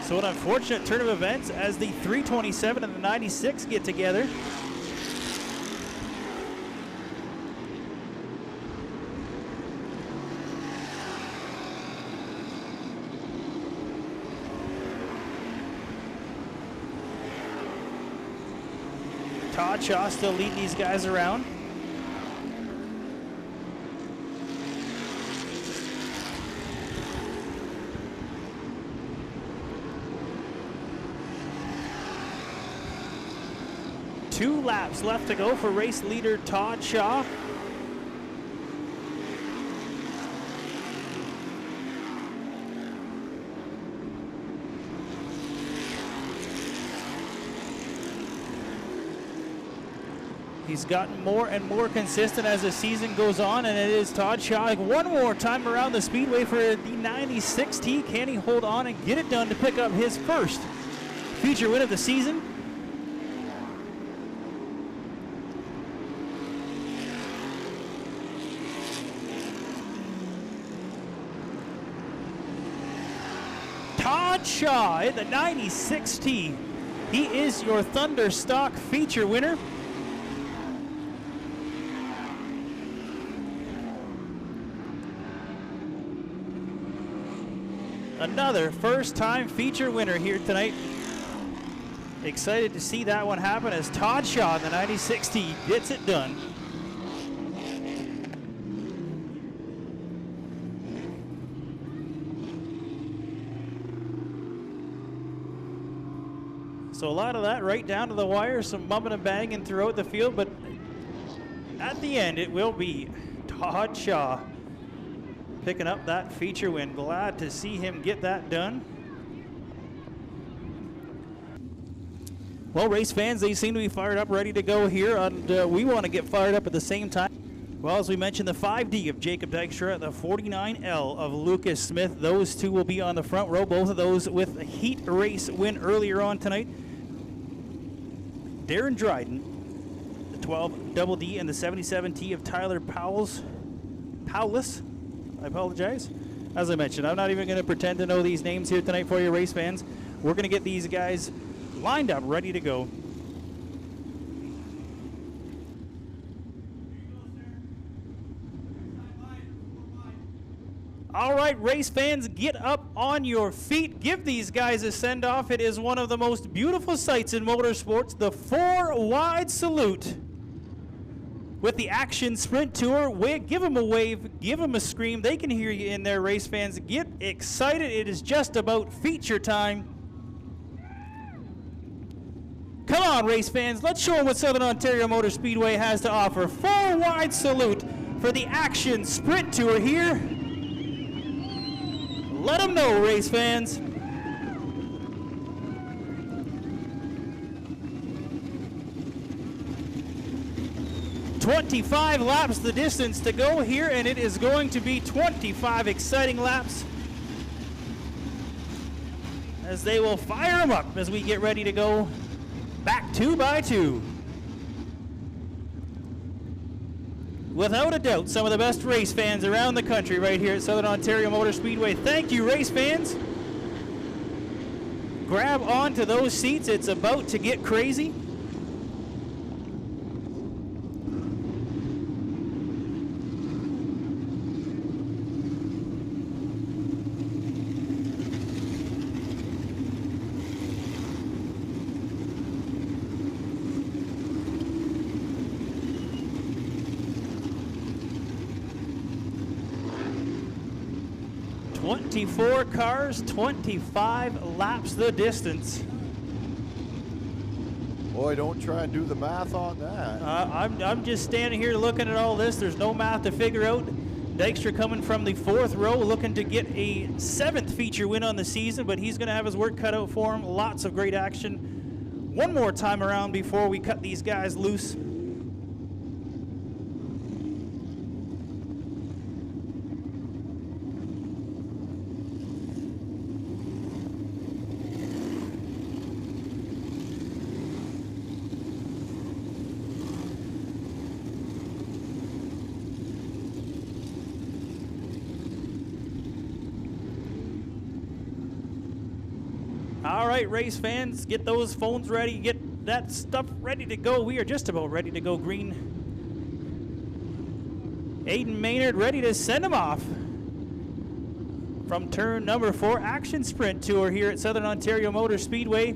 So an unfortunate turn of events as the 327 and the 96 get together. Todd Shaw still leading these guys around. Two laps left to go for race leader Todd Shaw. He's gotten more and more consistent as the season goes on, and it is Todd Shaw one more time around the Speedway for the 96T. Can he hold on and get it done to pick up his first feature win of the season? Todd Shaw in the 96T. He is your Thunderstock feature winner. Another first-time feature winner here tonight. Excited to see that one happen as Todd Shaw in the 96T gets it done. So a lot of that right down to the wire, some bumping and banging throughout the field, but at the end it will be Todd Shaw picking up that feature win. Glad to see him get that done. Well, race fans, they seem to be fired up, ready to go here, and we want to get fired up at the same time. Well, as we mentioned, the 5D of Jacob Dykstra, the 49L of Lucas Smith, those two will be on the front row, both of those with a heat race win earlier on tonight. Darren Dryden, the 12 Double D, and the 77T of Tyler Powless. I apologize. As I mentioned, I'm not even going to pretend to know these names here tonight for you race fans. We're going to get these guys lined up, ready to go. All right, race fans, get up on your feet. Give these guys a send-off. It is one of the most beautiful sights in motorsports, the 4-wide salute. With the Action Sprint Tour, give them a wave, give them a scream. They can hear you in there, race fans. Get excited. It is just about feature time. Come on, race fans. Let's show them what Southern Ontario Motor Speedway has to offer. 4-wide salute for the Action Sprint Tour here. Let them know, race fans. "25 laps the distance to go here, and it is going to be 25 exciting laps as they will fire them up as we get ready to go back 2 by 2. without a doubt, some of the best race fans around the country right here at Southern Ontario Motor Speedway. Thank you, race fans. Grab onto those seats. It's about to get crazy. Four cars, 25 laps the distance. Boy, don't try and do the math on that. I'm just standing here looking at all this. There's no math to figure out. Dykstra coming from the 4th row, looking to get a 7th feature win on the season, but he's going to have his work cut out for him. Lots of great action. One more time around before we cut these guys loose. All right, race fans, get those phones ready, get that stuff ready to go. We are just about ready to go green. Aiden Maynard ready to send him off from turn number 4, Action Sprint Tour here at Southern Ontario Motor Speedway.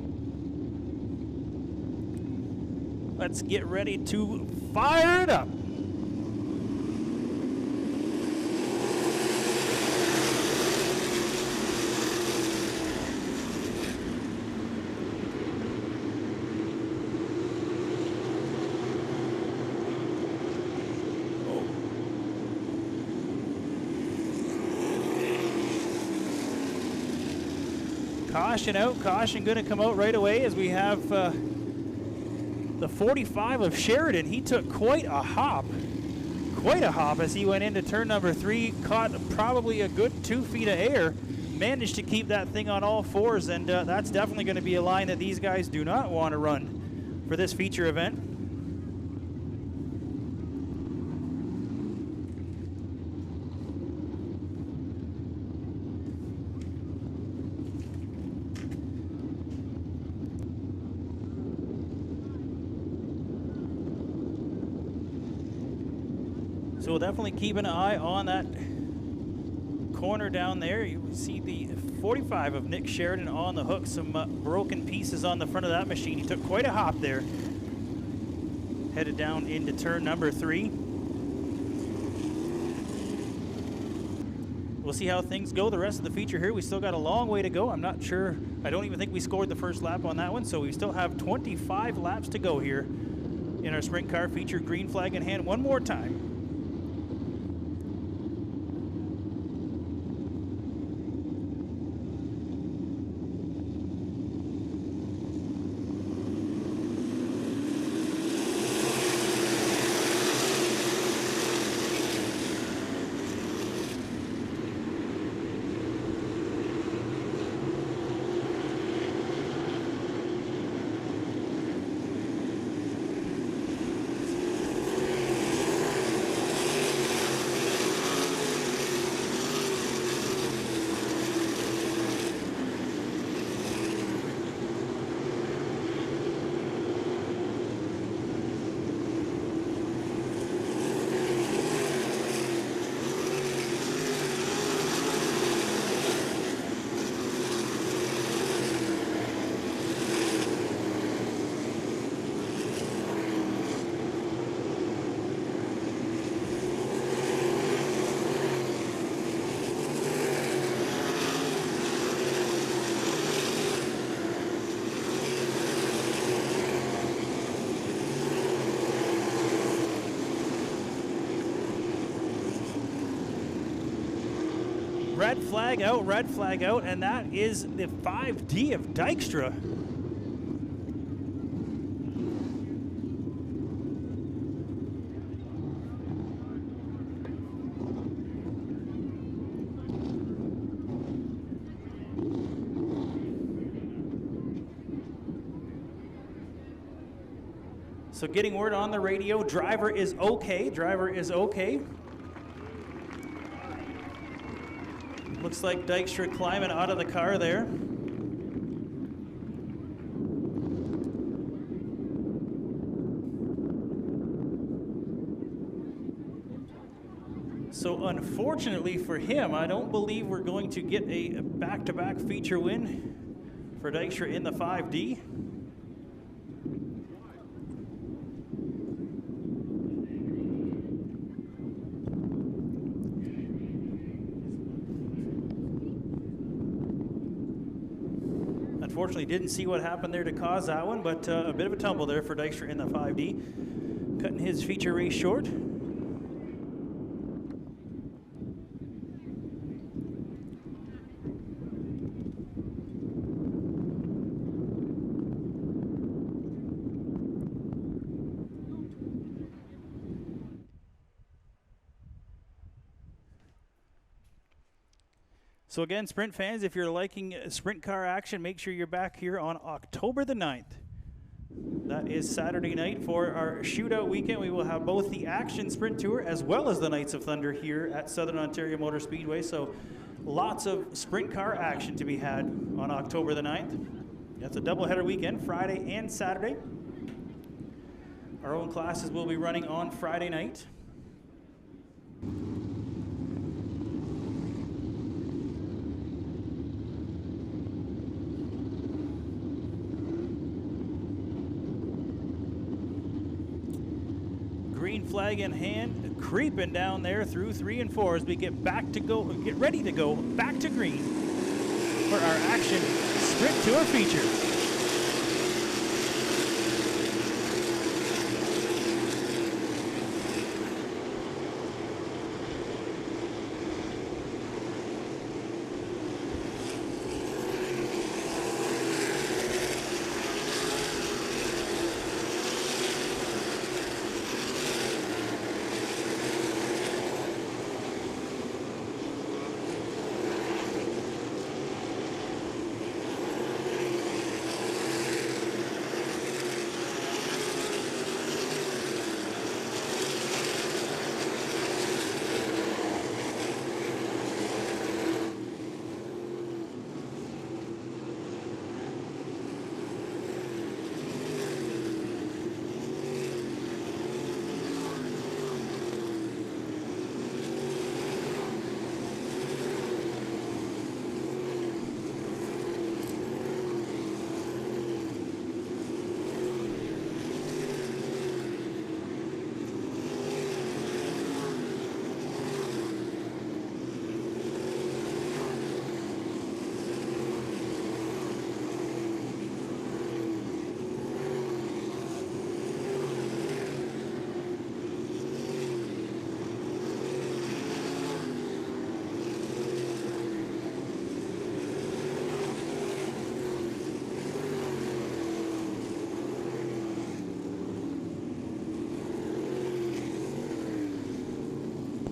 Let's get ready to fire it up. Caution out, caution going to come out right away as we have the 45 of Sheridan. He took quite a hop as he went into turn number 3, caught probably a good 2 feet of air, managed to keep that thing on all fours, and that's definitely going to be a line that these guys do not want to run for this feature event. So we'll definitely keep an eye on that corner down there. You see the 45 of Nick Sheridan on the hook. Some broken pieces on the front of that machine. He took quite a hop there. Headed down into turn number 3. We'll see how things go the rest of the feature here. We still got a long way to go. I'm not sure. I don't even think we scored the first lap on that one. So we still have 25 laps to go here in our sprint car feature. Green flag in hand one more time. Red flag out, and that is the 5D of Dykstra. So getting word on the radio, driver is okay, driver is okay. Looks like Dykstra climbing out of the car there. So unfortunately for him, I don't believe we're going to get a back-to-back feature win for Dykstra in the 5D. Unfortunately, didn't see what happened there to cause that one, but a bit of a tumble there for Dykstra in the 5D, cutting his feature race short. So again, Sprint fans, if you're liking sprint car action, make sure you're back here on October the 9th. That is Saturday night for our shootout weekend. We will have both the Action Sprint Tour as well as the Knights of Thunder here at Southern Ontario Motor Speedway. So lots of sprint car action to be had on October the 9th. That's a doubleheader weekend, Friday and Saturday. Our own classes will be running on Friday night. Green flag in hand, creeping down there through 3 and 4 as we get ready to go back to green for our Action Sprint Tour feature.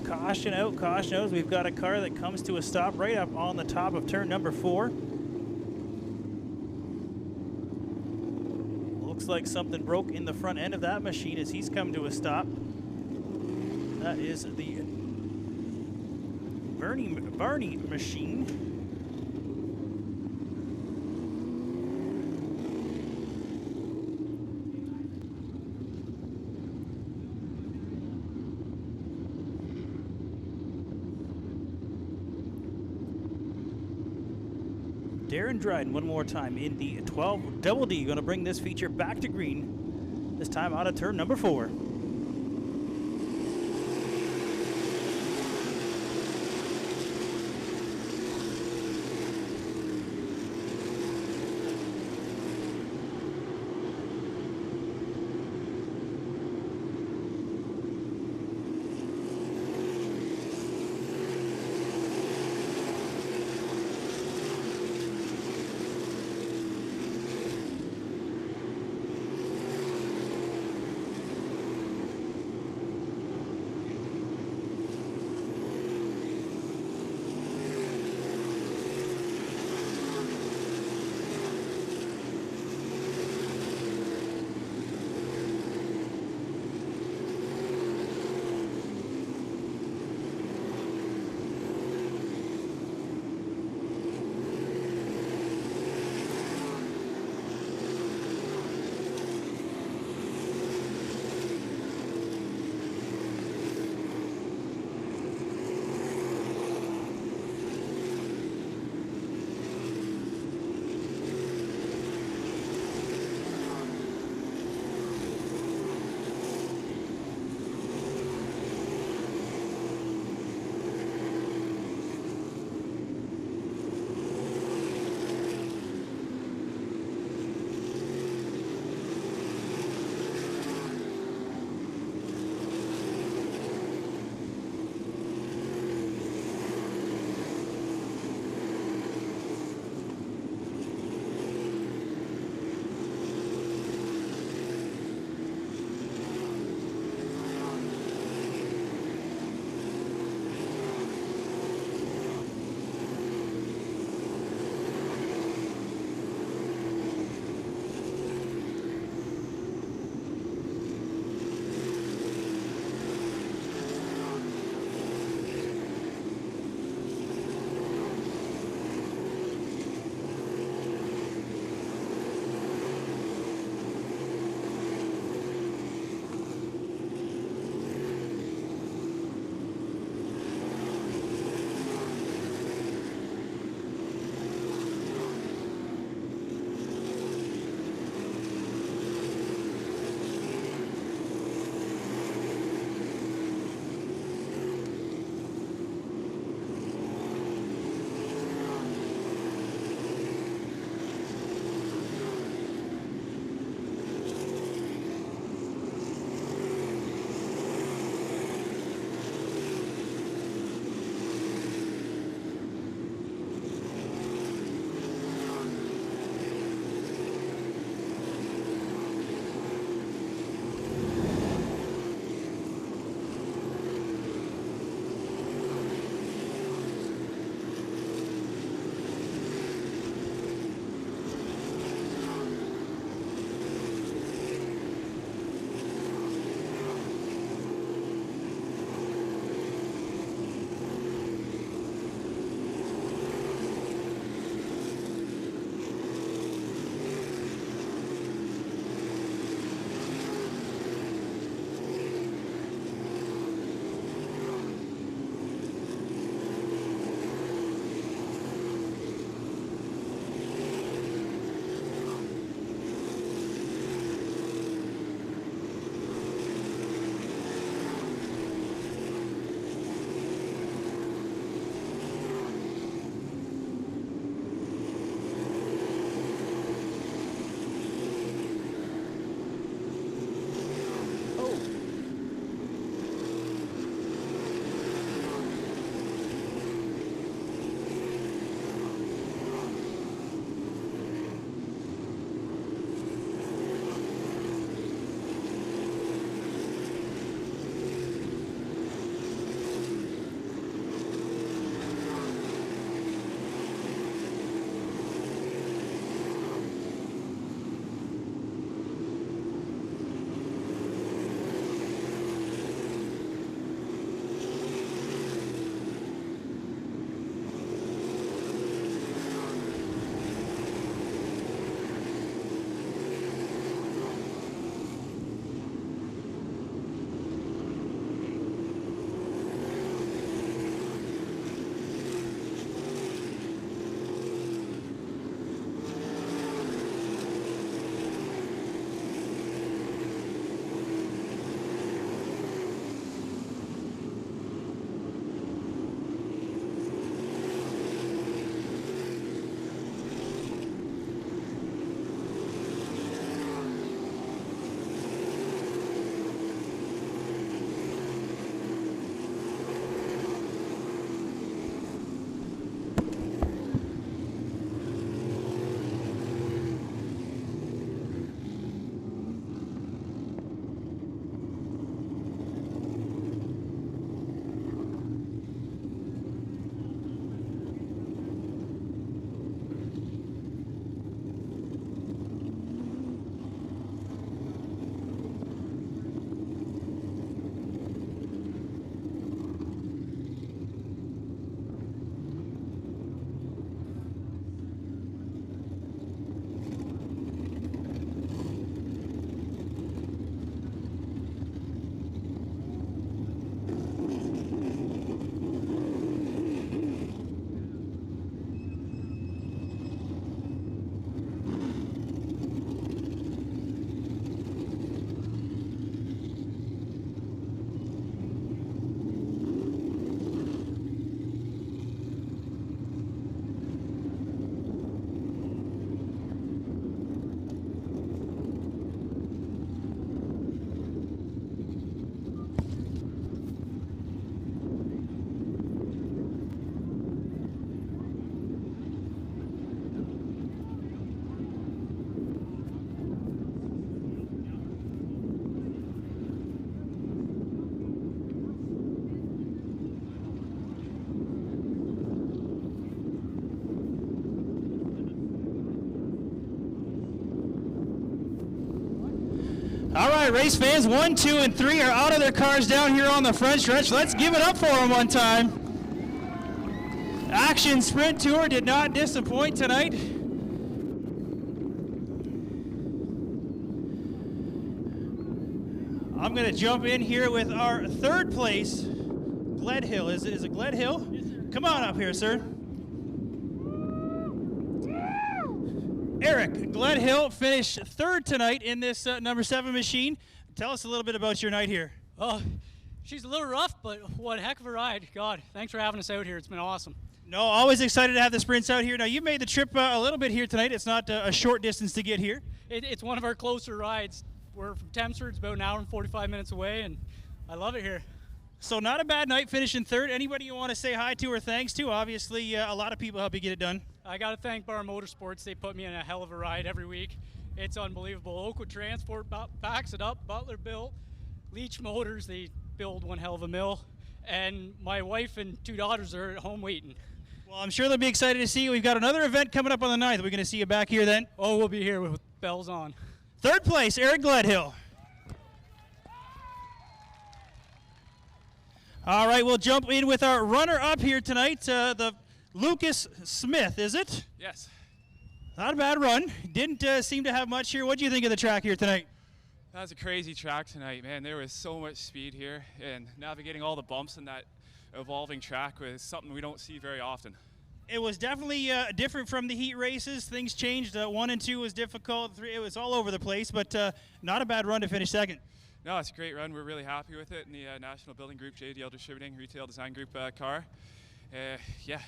Caution out, caution out. We've got a car that comes to a stop right up on the top of turn number 4. Looks like something broke in the front end of that machine as he's come to a stop. That is the Barney machine. Darren Dryden one more time in the 12 Double D, going to bring this feature back to green, this time out of turn number 4. All right, race fans, 1, 2, and 3 are out of their cars down here on the front stretch. Let's give it up for them one time. Action Sprint Tour did not disappoint tonight. I'm going to jump in here with our third place, Gledhill. Is it Gledhill? Yes, sir. Come on up here, sir. Eric, Gledhill finished third tonight in this number 7 machine. Tell us a little bit about your night here. Oh, she's a little rough, but what a heck of a ride. God, thanks for having us out here. It's been awesome. No, always excited to have the sprints out here. Now, you made the trip a little bit here tonight. It's not a short distance to get here. It's one of our closer rides. We're from Tempsford. It's about an hour and 45 minutes away, and I love it here. So not a bad night finishing third. Anybody you want to say hi to or thanks to? Obviously, a lot of people help you get it done. I got to thank Bar Motorsports. They put me in a hell of a ride every week. It's unbelievable. Oakwood Transport backs it up. Butler built. Leach Motors, they build one hell of a mill. And my wife and 2 daughters are at home waiting. Well, I'm sure they'll be excited to see you. We've got another event coming up on the 9th. We're going to see you back here then. Oh, we'll be here with bells on. Third place, Eric Gledhill. All right, we'll jump in with our runner-up here tonight, the Lucas Smith, is it? Yes. Not a bad run. Didn't seem to have much here. What do you think of the track here tonight? That was a crazy track tonight, man. There was so much speed here, and navigating all the bumps in that evolving track was something we don't see very often. It was definitely different from the heat races. Things changed. 1 and 2 was difficult. 3, it was all over the place, but not a bad run to finish second. No, it's a great run. We're really happy with it in the National Building Group, JDL Distributing, Retail Design Group car. Yeah,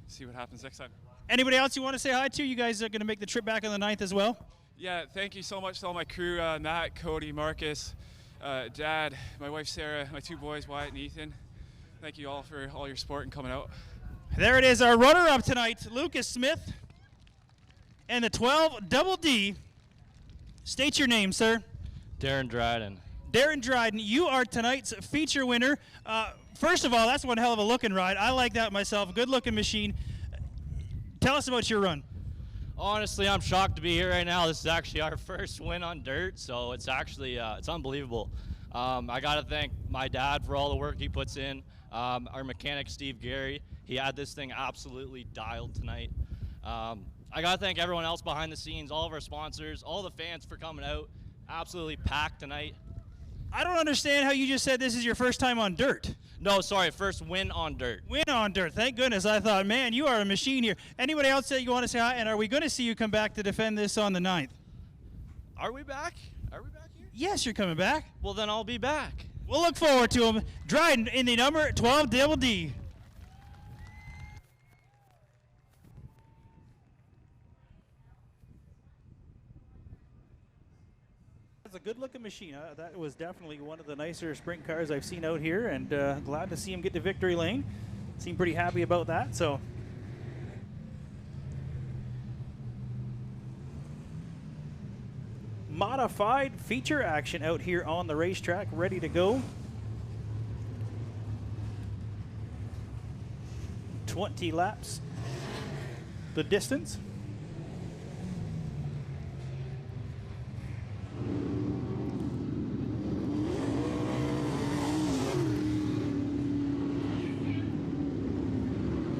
see what happens next time. Anybody else you want to say hi to? You guys are going to make the trip back on the 9th as well? Yeah, thank you so much to all my crew, Matt, Cody, Marcus, Dad, my wife Sarah, my 2 boys, Wyatt and Ethan. Thank you all for all your support and coming out. There it is, our runner-up tonight, Lucas Smith, and the 12 Double D. State your name, sir. Darren Dryden. Darren Dryden, you are tonight's feature winner. First of all, that's one hell of a looking ride. I like that myself. Good looking machine. Tell us about your run. Honestly, I'm shocked to be here right now. This is actually our first win on dirt, so it's actually it's unbelievable. I got to thank my dad for all the work he puts in. Our mechanic, Steve Gary, he had this thing absolutely dialed tonight. I got to thank everyone else behind the scenes, all of our sponsors, all the fans for coming out. Absolutely packed tonight. I don't understand how you just said this is your first time on dirt. No, sorry, first win on dirt. Win on dirt. Thank goodness. I thought, man, you are a machine here. Anybody else that you want to say hi? And are we going to see you come back to defend this on the 9th? Are we back? Are we back here? Yes, you're coming back. Well, then I'll be back. We'll look forward to him. Dryden in the number 12 Double D. It's a good-looking machine. That was definitely one of the nicer sprint cars I've seen out here, and glad to see him get to victory lane. Seemed pretty happy about that. So, modified feature action out here on the racetrack, ready to go. 20 laps, the distance.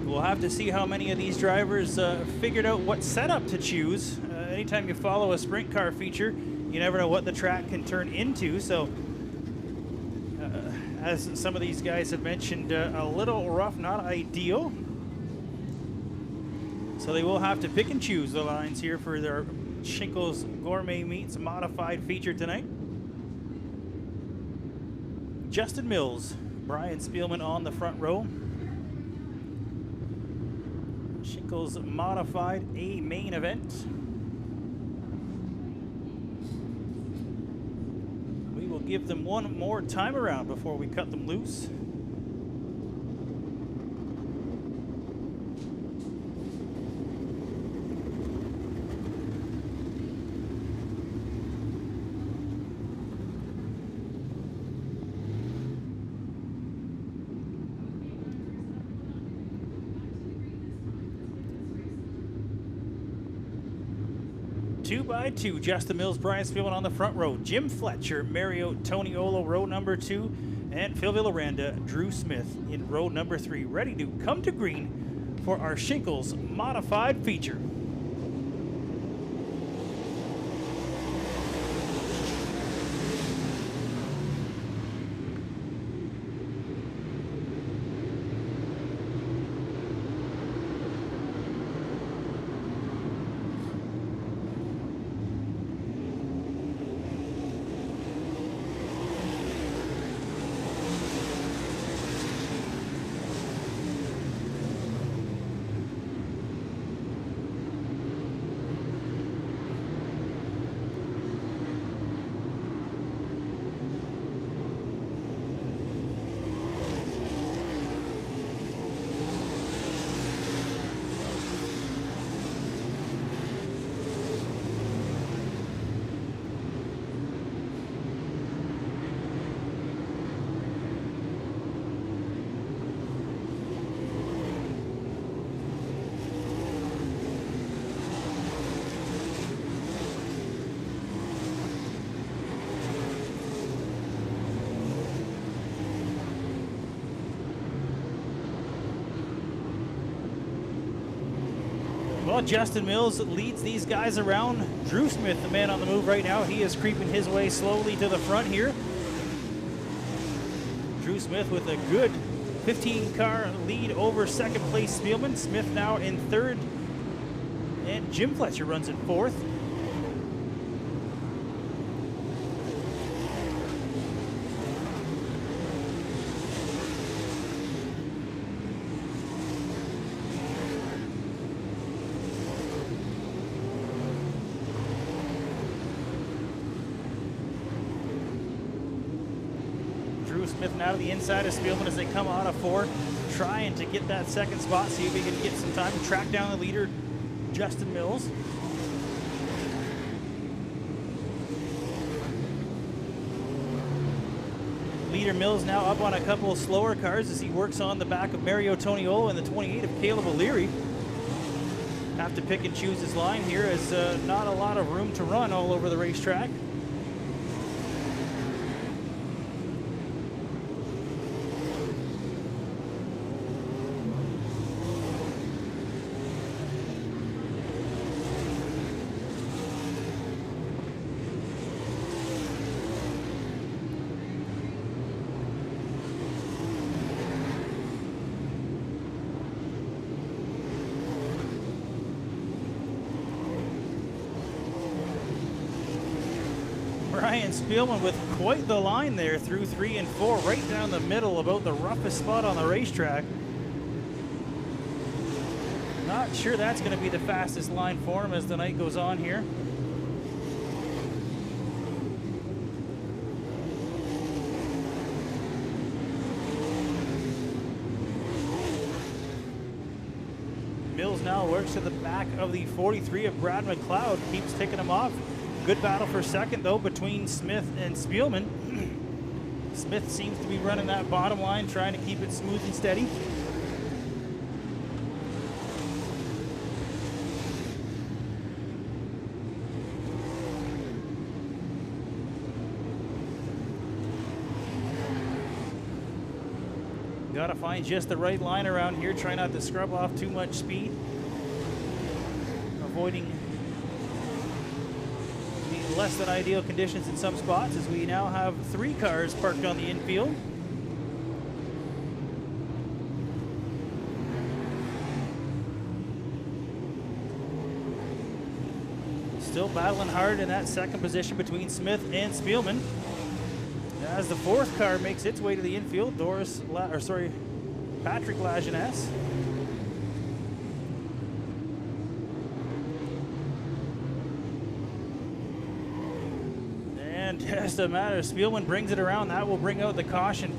We'll have to see how many of these drivers figured out what setup to choose. Anytime you follow a sprint car feature, you never know what the track can turn into. So, as some of these guys have mentioned, a little rough, not ideal. So they will have to pick and choose the lines here for their Shinkles Gourmet Meats modified feature tonight. Justin Mills, Brian Spielman on the front row. Shinkles modified A main event. We will give them one more time around before we cut them loose. 2 by 2. Justin Mills, Brian Spielman on the front row. Jim Fletcher, Mario Toniolo, row number 2. And Phil Villaranda, Drew Smith in row number 3. Ready to come to green for our Shinkles modified feature. Well, Justin Mills leads these guys around. Drew Smith, the man on the move right now, he is creeping his way slowly to the front here. Drew Smith with a good 15-car lead over second place Spielman. Smith now in third, and Jim Fletcher runs in fourth. Smith now to the inside of Spielman as they come out of 4, trying to get that second spot, see if we can get some time to track down the leader, Justin Mills. Leader Mills now up on a couple of slower cars as he works on the back of Mario Toniolo and the 28 of Caleb O'Leary. Have to pick and choose his line here as not a lot of room to run all over the racetrack. Brian Spielman with quite the line there through 3 and 4, right down the middle, about the roughest spot on the racetrack. Not sure that's going to be the fastest line for him as the night goes on here. Mills now works to the back of the 43 of Brad McLeod, keeps ticking him off. Good battle for second, though, between Smith and Spielman. Smith seems to be running that bottom line, trying to keep it smooth and steady. Got to find just the right line around here, try not to scrub off too much speed. Avoiding less than ideal conditions in some spots as we now have 3 cars parked on the infield. Still battling hard in that second position between Smith and Spielman. As the 4th car makes its way to the infield, Patrick Lajeunesse. Just a matter of Spielman brings it around. That will bring out the caution.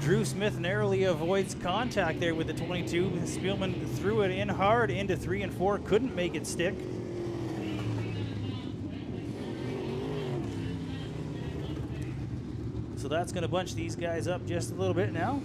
Drew Smith narrowly avoids contact there with the 22. Spielman threw it in hard into 3 and 4, couldn't make it stick. So that's going to bunch these guys up just a little bit now.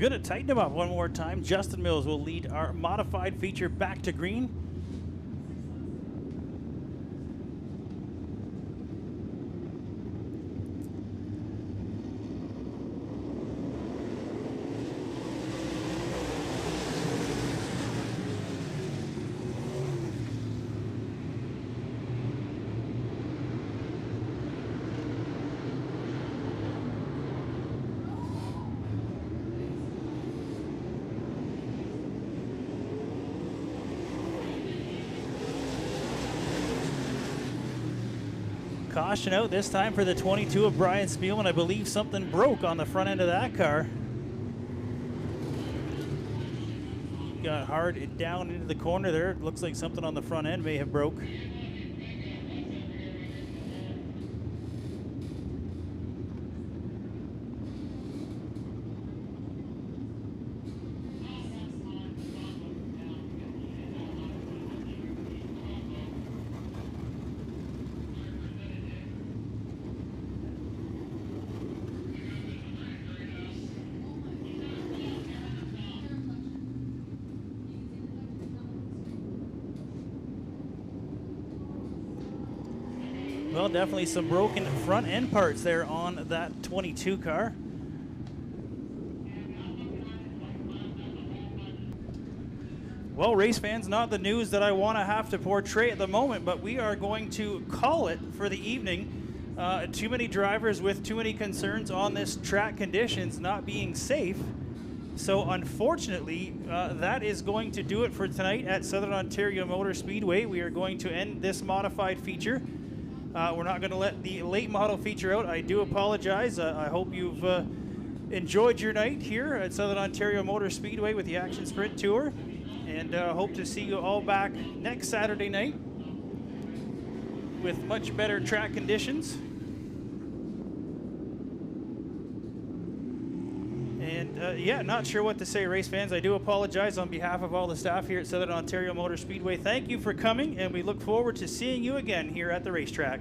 Gonna tighten them up one more time. Justin Mills will lead our modified feature back to green. Caution out this time for the 22 of Brian Spielman. I believe something broke on the front end of that car. Got hard down into the corner there. Looks like something on the front end may have broke. Well, definitely some broken front end parts there on that 22 car. Well, race fans, not the news that I want to have to portray at the moment, but we are going to call it for the evening. Too many drivers with too many concerns on this track conditions not being safe. So unfortunately, that is going to do it for tonight at Southern Ontario Motor Speedway. We are going to end this modified feature. We're not going to let the late model feature out. I do apologize. I hope you've enjoyed your night here at Southern Ontario Motor Speedway with the Action Sprint Tour. And hope to see you all back next Saturday night with much better track conditions. And yeah, not sure what to say, race fans. I do apologize on behalf of all the staff here at Southern Ontario Motor Speedway. Thank you for coming, and we look forward to seeing you again here at the racetrack.